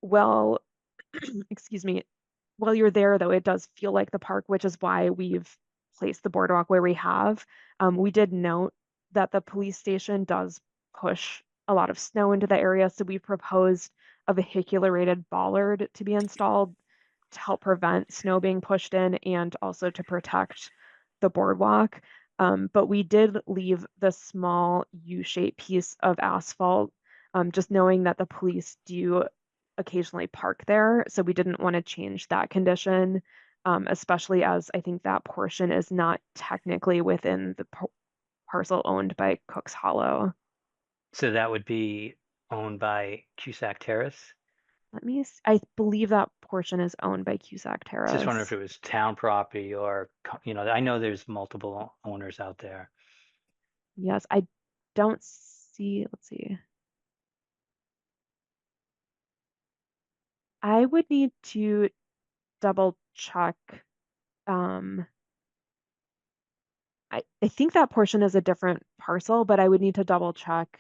well, excuse me, while you're there, though, it does feel like the park, which is why we've placed the boardwalk where we have. We did note that the police station does push a lot of snow into the area, so we proposed a vehicular-rated bollard to be installed to help prevent snow being pushed in and also to protect the boardwalk. But we did leave the small U-shaped piece of asphalt, just knowing that the police do occasionally park there. So we didn't want to change that condition, especially as I think that portion is not technically within the parcel owned by Cook's Hollow. So that would be owned by Cusack Terrace? I believe that portion is owned by Cusack Terrace. Just wondering if it was town property or, I know there's multiple owners out there. Yes, I don't see, let's see. I would need to double check. I think that portion is a different parcel, but I would need to double check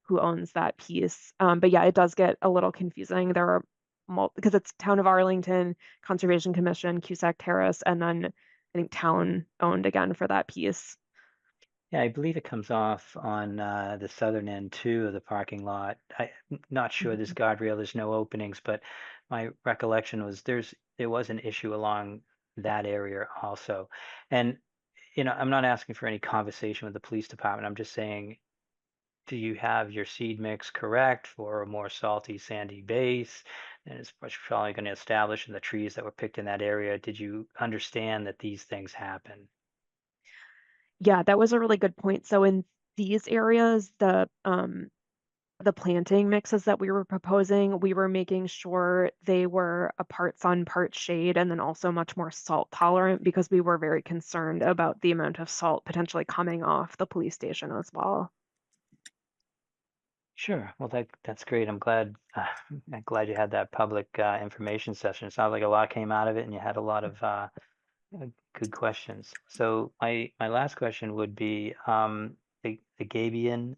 who owns that piece. But yeah, it does get a little confusing. There are because it's Town of Arlington, Conservation Commission, Cusack Terrace, and then I think town owned again for that piece. Yeah, I believe it comes off on the southern end too of the parking lot. I'm not sure there's guardrail, there's no openings, but my recollection was there was an issue along that area also. And I'm not asking for any conversation with the police department. I'm just saying, do you have your seed mix correct for a more salty, sandy base? And it's probably going to establish in the trees that were picked in that area. Did you understand that these things happen? Yeah, that was a really good point. So in these areas, the planting mixes that we were proposing, we were making sure they were a part sun, part shade, and then also much more salt tolerant because we were very concerned about the amount of salt potentially coming off the police station as well. Sure. Well, that's great. I'm glad you had that public information session. It sounds like a lot came out of it, and you had a lot of good questions. So my last question would be the Gabion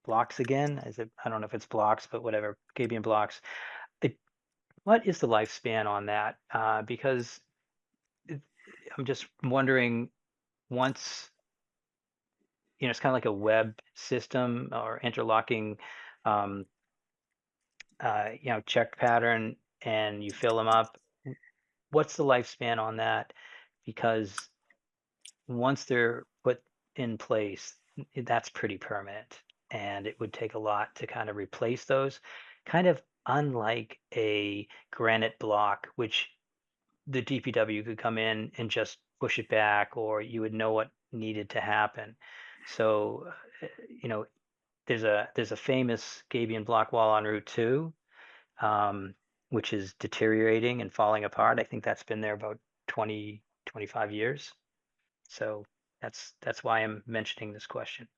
blocks again. I don't know if it's blocks, but whatever, Gabion blocks. What is the lifespan on that? Because I'm just wondering, once it's kind of like a web system or interlocking check pattern, and you fill them up. What's the lifespan on that? Because once they're put in place, that's pretty permanent, and it would take a lot to kind of replace those, kind of unlike a granite block, which the DPW could come in and just push it back, or you would know what needed to happen. So, you know, there's a famous gabion block wall on Route 2, which is deteriorating and falling apart. I think that's been there about 20, 25 years. So that's why I'm mentioning this question.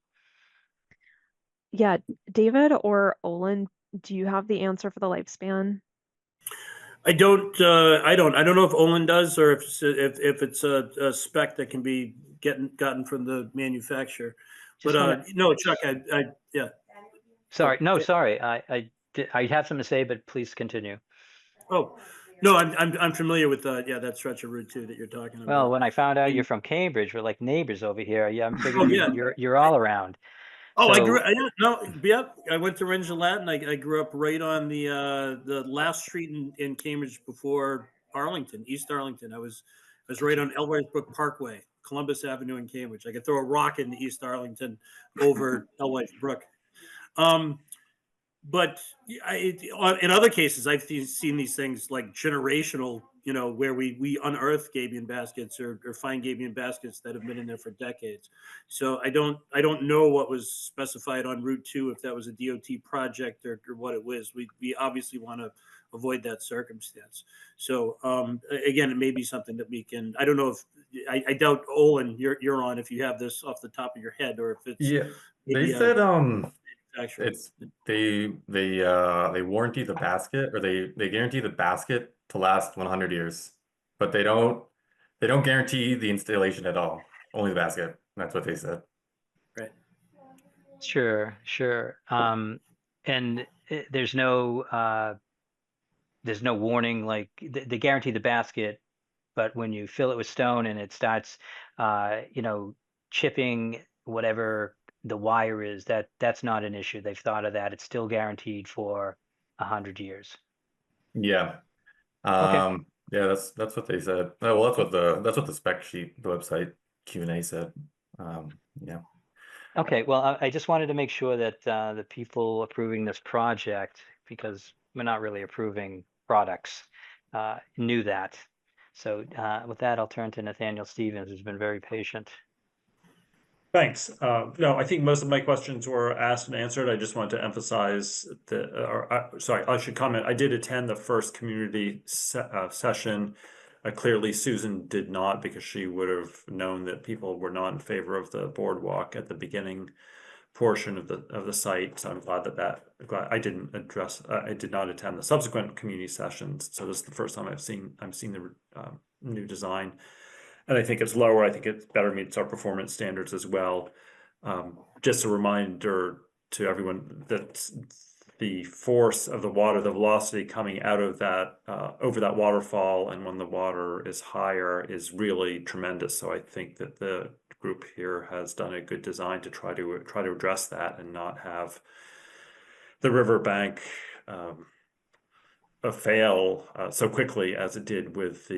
Yeah, David or Olin, do you have the answer for the lifespan? I don't know if Olin does, or if it's a spec that can be gotten from the manufacturer. Just But wanna, no, Chuck, yeah. sorry, Oh, no, okay. sorry. I have something to say, but please continue. Oh, no, I'm familiar with yeah, that stretch of Route 2 that you're talking Well, about. when I found out you're And, from Cambridge, we're like neighbors over here. Yeah, I'm oh figuring yeah. you're all around. Oh, I grew So, yeah, no, yep. I went to Ringelat, and I grew up right on the last street in Cambridge before Arlington, East Arlington. I was right on Elway Brook Parkway, Columbus Avenue in Cambridge. I could throw a rock into East Arlington over Elway Brook. But in other cases, I've seen these things like generational, where we unearth gabion baskets or find gabion baskets that have been in there for decades. So I don't know what was specified on Route 2, if that was a DOT project or what it was. We obviously want to avoid that circumstance. So again, it may be something that we can. I don't know if I doubt, Olin, you're on, if you have this off the top of your head, or if it's Yeah, they maybe said actual. it's they warranty the basket, or they guarantee the basket to last 100 years, but they don't guarantee the installation at all. Only the basket. That's what they said. Right. sure. And there's no warning, like they guarantee the basket, but when you fill it with stone and it starts, chipping whatever the wire is, that's not an issue. They've thought of that. It's still guaranteed for 100 years. Yeah. Okay. Yeah, that's what they said. Oh, well, that's what the spec sheet, the website Q&A said. Yeah. Okay. Well, I just wanted to make sure that the people approving this project, because we're not really approving products, knew that. So with that, I'll turn to Nathaniel Stevens, who's been very patient. Thanks. No, I think most of my questions were asked and answered. I just wanted to emphasize that, sorry, I should comment. I did attend the first community session. Clearly, Susan did not, because she would have known that people were not in favor of the boardwalk at the beginning portion of the site. So I'm glad glad I didn't address. I did not attend the subsequent community sessions. So this is the first time I'm seeing the new design. And I think it's lower. I think it better meets our performance standards as well. Just a reminder to everyone that the force of the water, the velocity coming out of that over that waterfall, and when the water is higher, is really tremendous. So I think that the group here has done a good design to try to address that and not have the riverbank fail so quickly as it did with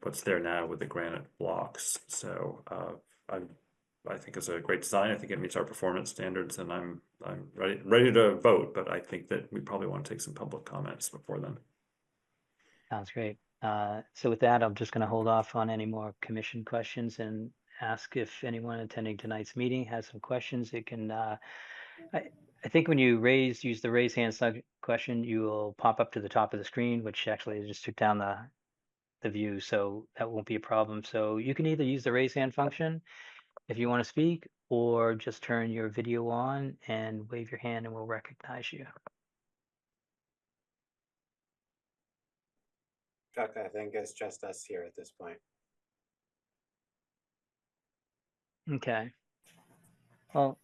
what's there now with the granite blocks. So I think it's a great design. I think it meets our performance standards, and I'm ready to vote. But I think that we probably want to take some public comments before then. Sounds great. So with that, I'm just going to hold off on any more commission questions and ask if anyone attending tonight's meeting has some questions. It can, I think when you use the raise hand question, you will pop up to the top of the screen, which actually just took down the view, so that won't be a problem. So you can either use the raise hand function if you want to speak, or just turn your video on and wave your hand and we'll recognize you. Chuck, I think it's just us here at this point. Okay. Well,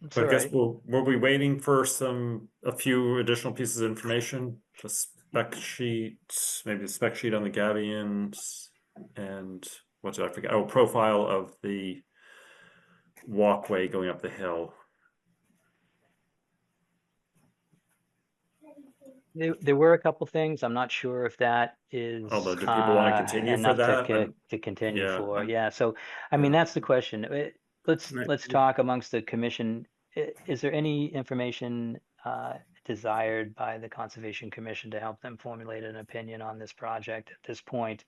it's But I all guess right. we'll be waiting for a few additional pieces of information, the spec sheet, maybe the spec sheet on the gabions, and what did I forget? Oh, profile of the walkway going up the hill. There were a couple things. I'm not sure if that is Although, do people want to continue for enough that? to continue Yeah, for. Yeah. So, I mean, yeah. that's the question. Let's talk amongst the commission. Is there any information desired by the Conservation Commission to help them formulate an opinion on this project at this point?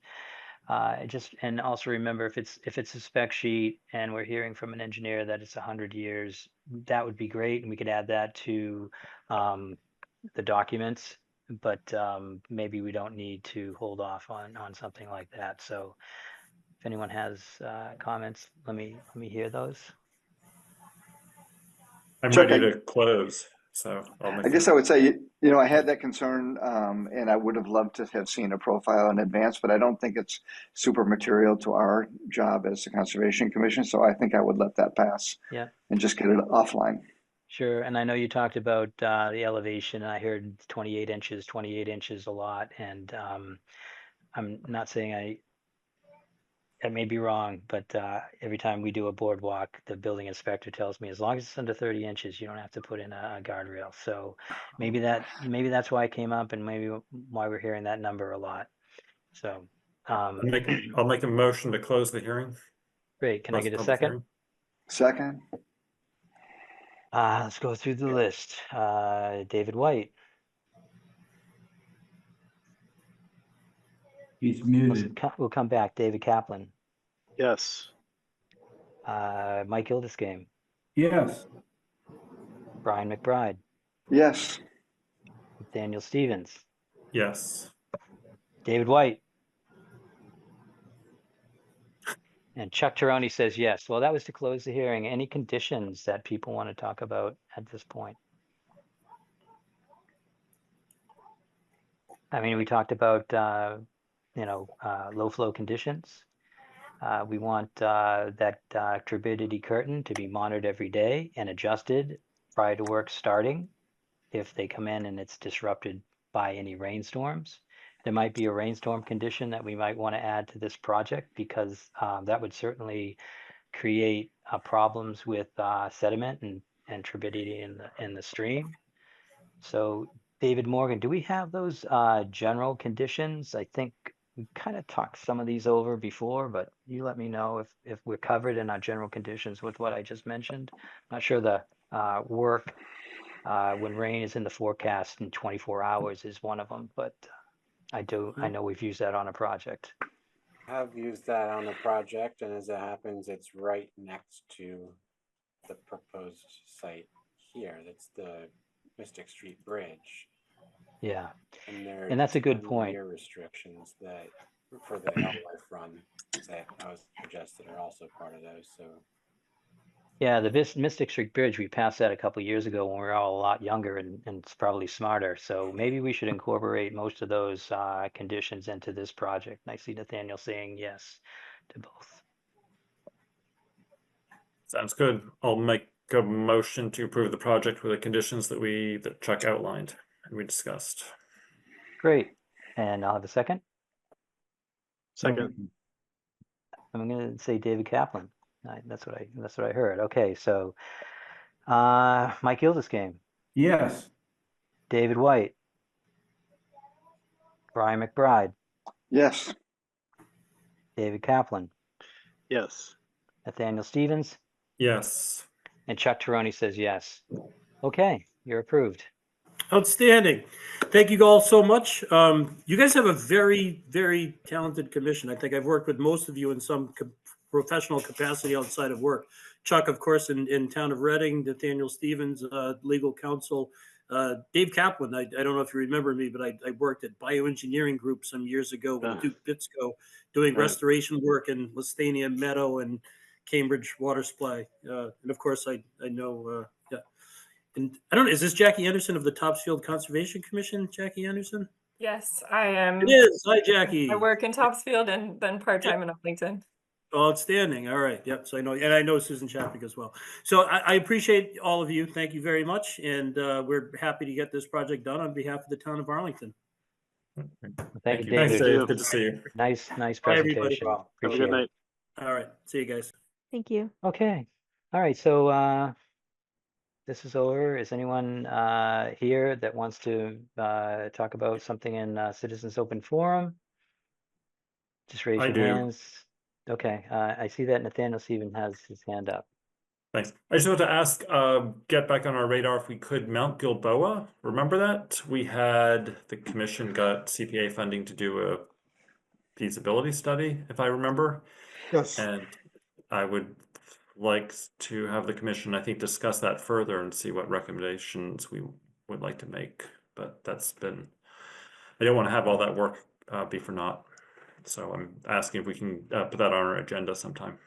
And also remember, if it's a spec sheet and we're hearing from an engineer that it's 100 years, that would be great, and we could add that to the documents. But maybe we don't need to hold off on something like that. So if anyone has comments, let me hear those. I'm Chuck, ready to close, so I'll make I guess I would say, I had that concern, and I would have loved to have seen a profile in advance, but I don't think it's super material to our job as the Conservation Commission. So I think I would let that pass. Yeah. And just get it offline. Sure. And I know you talked about the elevation. I heard 28 inches a lot. And I'm not saying I may be wrong, but every time we do a boardwalk, the building inspector tells me as long as it's under 30 inches, you don't have to put in a guardrail. So maybe that's why it came up, and maybe why we're hearing that number a lot. So I'll make a motion to close the hearing. Great. Can I get a Public second? hearing. Second. Let's go through the list. David White. He's muted. We'll come back. David Kaplan. Yes. Mike Gildesgame. Yes. Brian McBride. Yes. Daniel Stevens. Yes. David White. And Chuck Tirone says yes. Well, that was to close the hearing. Any conditions that people want to talk about at this point? I mean, we talked about, low flow conditions. We want that turbidity curtain to be monitored every day and adjusted prior to work starting if they come in and it's disrupted by any rainstorms. There might be a rainstorm condition that we might want to add to this project, because that would certainly create problems with sediment and turbidity in the stream. So David Morgan, do we have those general conditions? I think we kind of talked some of these over before, but you let me know if we're covered in our general conditions with what I just mentioned. I'm not sure the work when rain is in the forecast in 24 hours is one of them, but I know we've used that on a project. I've used that on a project, and as it happens, it's right next to the proposed site here. That's the Mystic Street Bridge. Yeah, And that's a good point. Restrictions that for the wildlife run that I was suggested are also part of those. So yeah, the Mystic Street Bridge, we passed that a couple of years ago when we were all a lot younger and it's probably smarter. So maybe we should incorporate most of those conditions into this project. And I see Nathaniel saying yes to both. Sounds good. I'll make a motion to approve the project with the conditions that Chuck outlined and we discussed. Great. And I'll have a second. Second. I'm going to say David Kaplan. That's what I heard. Okay, so Mike Gildesgame. Yes. David White. Brian McBride. Yes. David Kaplan. Yes. Nathaniel Stevens. Yes. And Chuck Tirone says yes. Okay, you're approved. Outstanding. Thank you all so much. You guys have a very, very talented commission. I think I've worked with most of you in some professional capacity outside of work. Chuck, of course, in town of Reading, Nathaniel Stevens, legal counsel, Dave Kaplan. I don't know if you remember me, but I worked at Bioengineering Group some years ago with Duke Bitsko doing restoration work in Lestania Meadow and Cambridge Water Supply. And of course, I know, yeah. And I don't know, is this Jackie Anderson of the Topsfield Conservation Commission? Jackie Anderson? Yes, I am. It is. Hi, Jackie. I work in Topsfield and then part-time in Arlington. Outstanding. All right. Yep. So I know Susan Chapik as well. So I appreciate all of you. Thank you very much. And we're happy to get this project done on behalf of the town of Arlington. Thank you, David. Thanks, Dave. Good to see you. Nice Bye, presentation. everybody. Have a Appreciate good night. it. All right. See you guys. Thank you. Okay. All right. So this is over. Is anyone here that wants to talk about something in Citizens Open Forum? Just raise your hands. Okay. I see that Nathaniel Stevens has his hand up. Thanks. I just want to ask, get back on our radar if we could Mount Gilboa. Remember that? We had the commission got CPA funding to do a feasibility study, if I remember. Yes. And I would like to have the commission, I think, discuss that further and see what recommendations we would like to make. But that's been, I don't want to have all that work be for naught. So I'm asking if we can put that on our agenda sometime.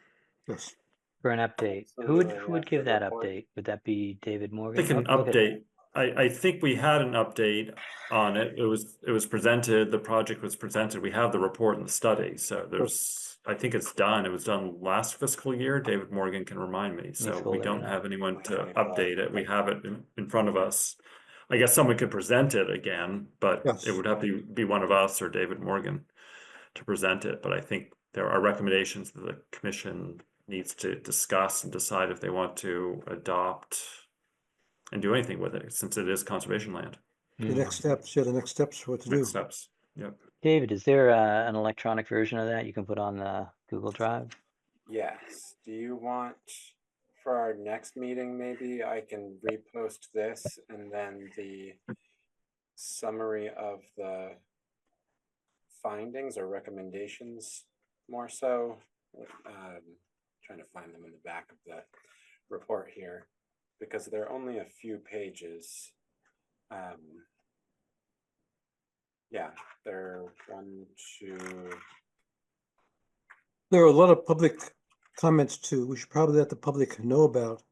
Yes. For an update. Who would give that update? Would that be David I Morgan? think an Oh, look at- update. I think we had an update on it. It was presented, the project was presented. We have the report and the study. So there's, I think it's done. It was done last fiscal year. David Morgan can remind me. So hold we it don't up. have anyone to update it. We have it in front of us. I guess someone could present it again, but Yes. it would have to be one of us or David Morgan to present it. But I think there are recommendations that the commission needs to discuss and decide if they want to adopt and do anything with it, since it is conservation land. The next steps, the next steps, what to do. Next steps, yep. David, is there an electronic version of that you can put on the Google Drive? Yes. Do you want, for our next meeting, maybe I can repost this and then the summary of the findings or recommendations more so? Trying to find them in the back of the report here, because they're only a few pages. Yeah, they're 1, 2. There are a lot of public comments too. We should probably let the public know about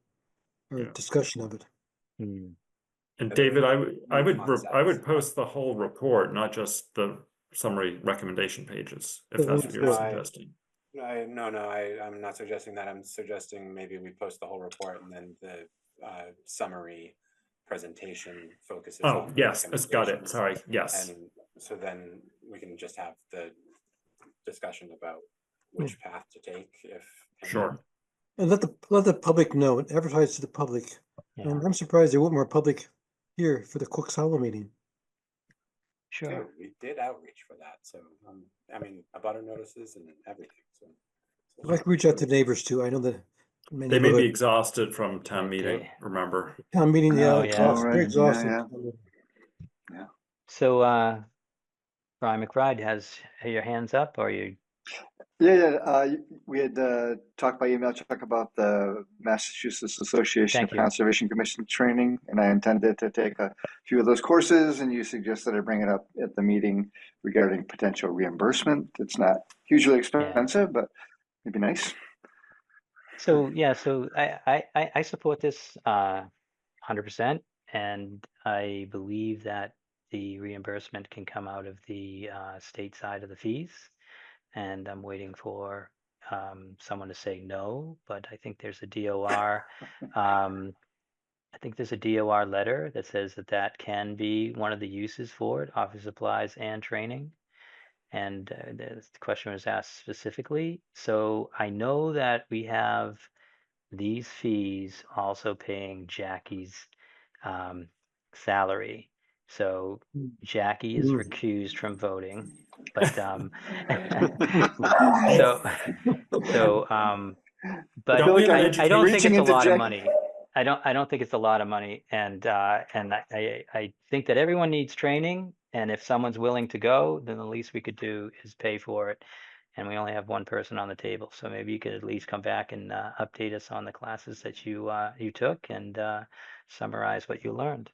our discussion of it. And David, I would post the whole report, not just the summary recommendation pages, if that's what you're suggesting. No, I'm not suggesting that. I'm suggesting maybe we post the whole report and then the summary presentation focuses on. Oh, yes, it's got it. Sorry, yes. And so then we can just have the discussion about which path to take, if sure. And let the public know and advertise to the public. Yeah. I'm surprised there weren't more public here for the Cooks Hollow meeting. Sure. Yeah, we did outreach for that. So I mean, abutter notices and everything. So I'd like to reach out to neighbors too. I know that They may be exhausted from town meeting, remember? Town meeting, yeah, Oh, yeah. very exhausted. Yeah. So Brian McBride, has your hands up, or you? Yeah. We had talked by email, Chuck, about the Massachusetts Association of Conservation Commission training, and I intended to take a few of those courses, and you suggested I bring it up at the meeting regarding potential reimbursement. It's not hugely expensive, but it'd be nice. So yeah, so I support this 100%, and I believe that the reimbursement can come out of the state side of the fees. And I'm waiting for someone to say no, but I think there's a DOR. I think there's a DOR letter that says that can be one of the uses for it, office supplies and training. And the question was asked specifically. So I know that we have these fees also paying Jackie's salary. So Jackie is recused from voting, but but I don't think it's a lot of money. I don't think it's a lot of money, and I think that everyone needs training, and if someone's willing to go, then the least we could do is pay for it. And we only have one person on the table, so maybe you could at least come back and update us on the classes that you took and summarize what you learned.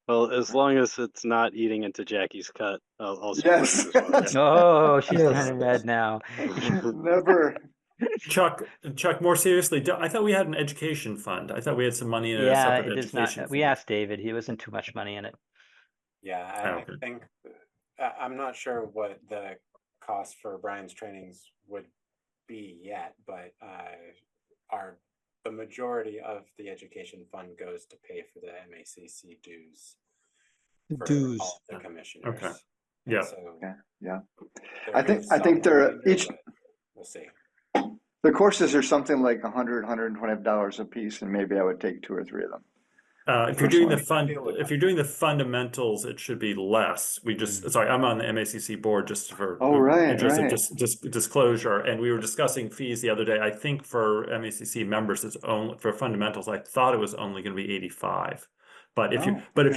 Well, as long as it's not eating into Jackie's cut, I'll Yes. Oh, she's turning red now. Never. Chuck, more seriously, I thought we had an education fund. I thought we had some money in a separate education fund. We asked David. He wasn't too much money in it. Yeah, I think I'm not sure what the cost for Brian's trainings would be yet, but the majority of the education fund goes to pay for the MACC dues. All the commissioners. Okay. Yeah. So yeah. I think they're each. We'll see. The courses are something like $125 a piece, and maybe I would take 2 or 3 of them. If you're doing the fundamentals, it should be less. Sorry, I'm on the MACC board just for interest of just disclosure, and we were discussing fees the other day. I think for MACC members, it's only for fundamentals. I thought it was only going to be 85. But if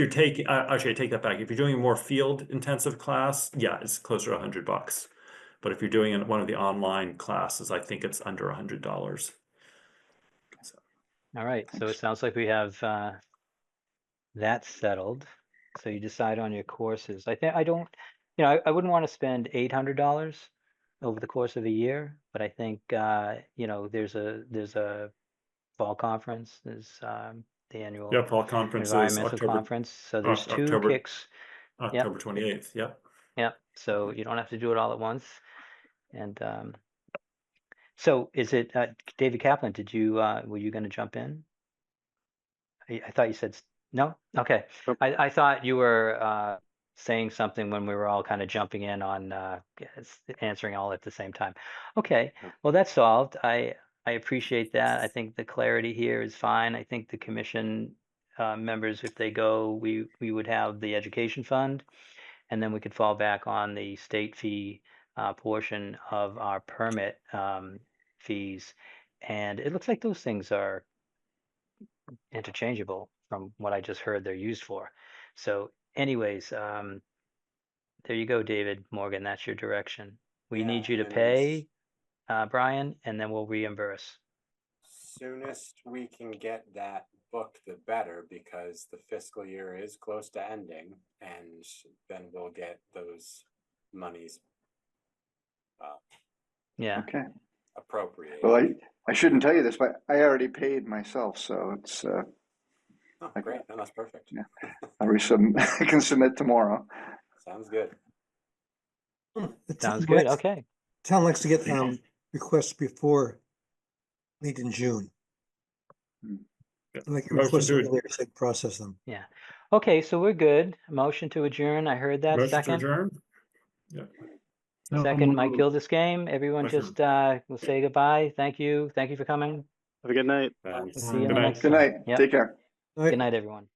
you're taking, actually, I take that back. If you're doing a more field intensive class, yeah, it's closer to $100. But if you're doing one of the online classes, I think it's under $100. All right, so it sounds like we have that settled. So you decide on your courses. I think I don't, I wouldn't want to spend $800 over the course of a year, but I think there's a fall conference, there's the annual Yeah, fall conference is environmental conference. So there's two October, kicks. October 28th. Yep. Yeah, so you don't have to do it all at once. And so is it David Kaplan? Were you going to jump in? I thought you said no. Okay, Nope. I thought you were saying something when we were all kind of jumping in on answering all at the same time. Okay, well that's solved. I appreciate that. I think the clarity here is fine. I think the commission members, if they go, we would have the education fund, and then we could fall back on the state fee portion of our permit fees. And it looks like those things are interchangeable from what I just heard they're used for. So anyways, there you go, David Morgan, that's your direction. We Yeah, need you to and pay, Brian, and then we'll reimburse. soonest we can get that booked, the better, because the fiscal year is close to ending, and then we'll get those monies Yeah. Okay. appropriated. Well, I shouldn't tell you this, but I already paid myself, so it's Oh, great. No, that's perfect. Yeah. I can submit tomorrow. Sounds good. The Sounds town good. likes- Okay. Town likes to get requests before late in June. Like Motion requests to- earlier, so they can process them. Yeah. Okay, so we're good. Motion to adjourn. I heard that. Motion Second. to adjourn. Yeah. Second, Mike Gilderscame. Everyone Motion. just will say goodbye. Thank you. Thank you for coming. Have a good night. Thanks. See you Good the night. next Good time. night. Yep. Take care. All right. Good night, everyone.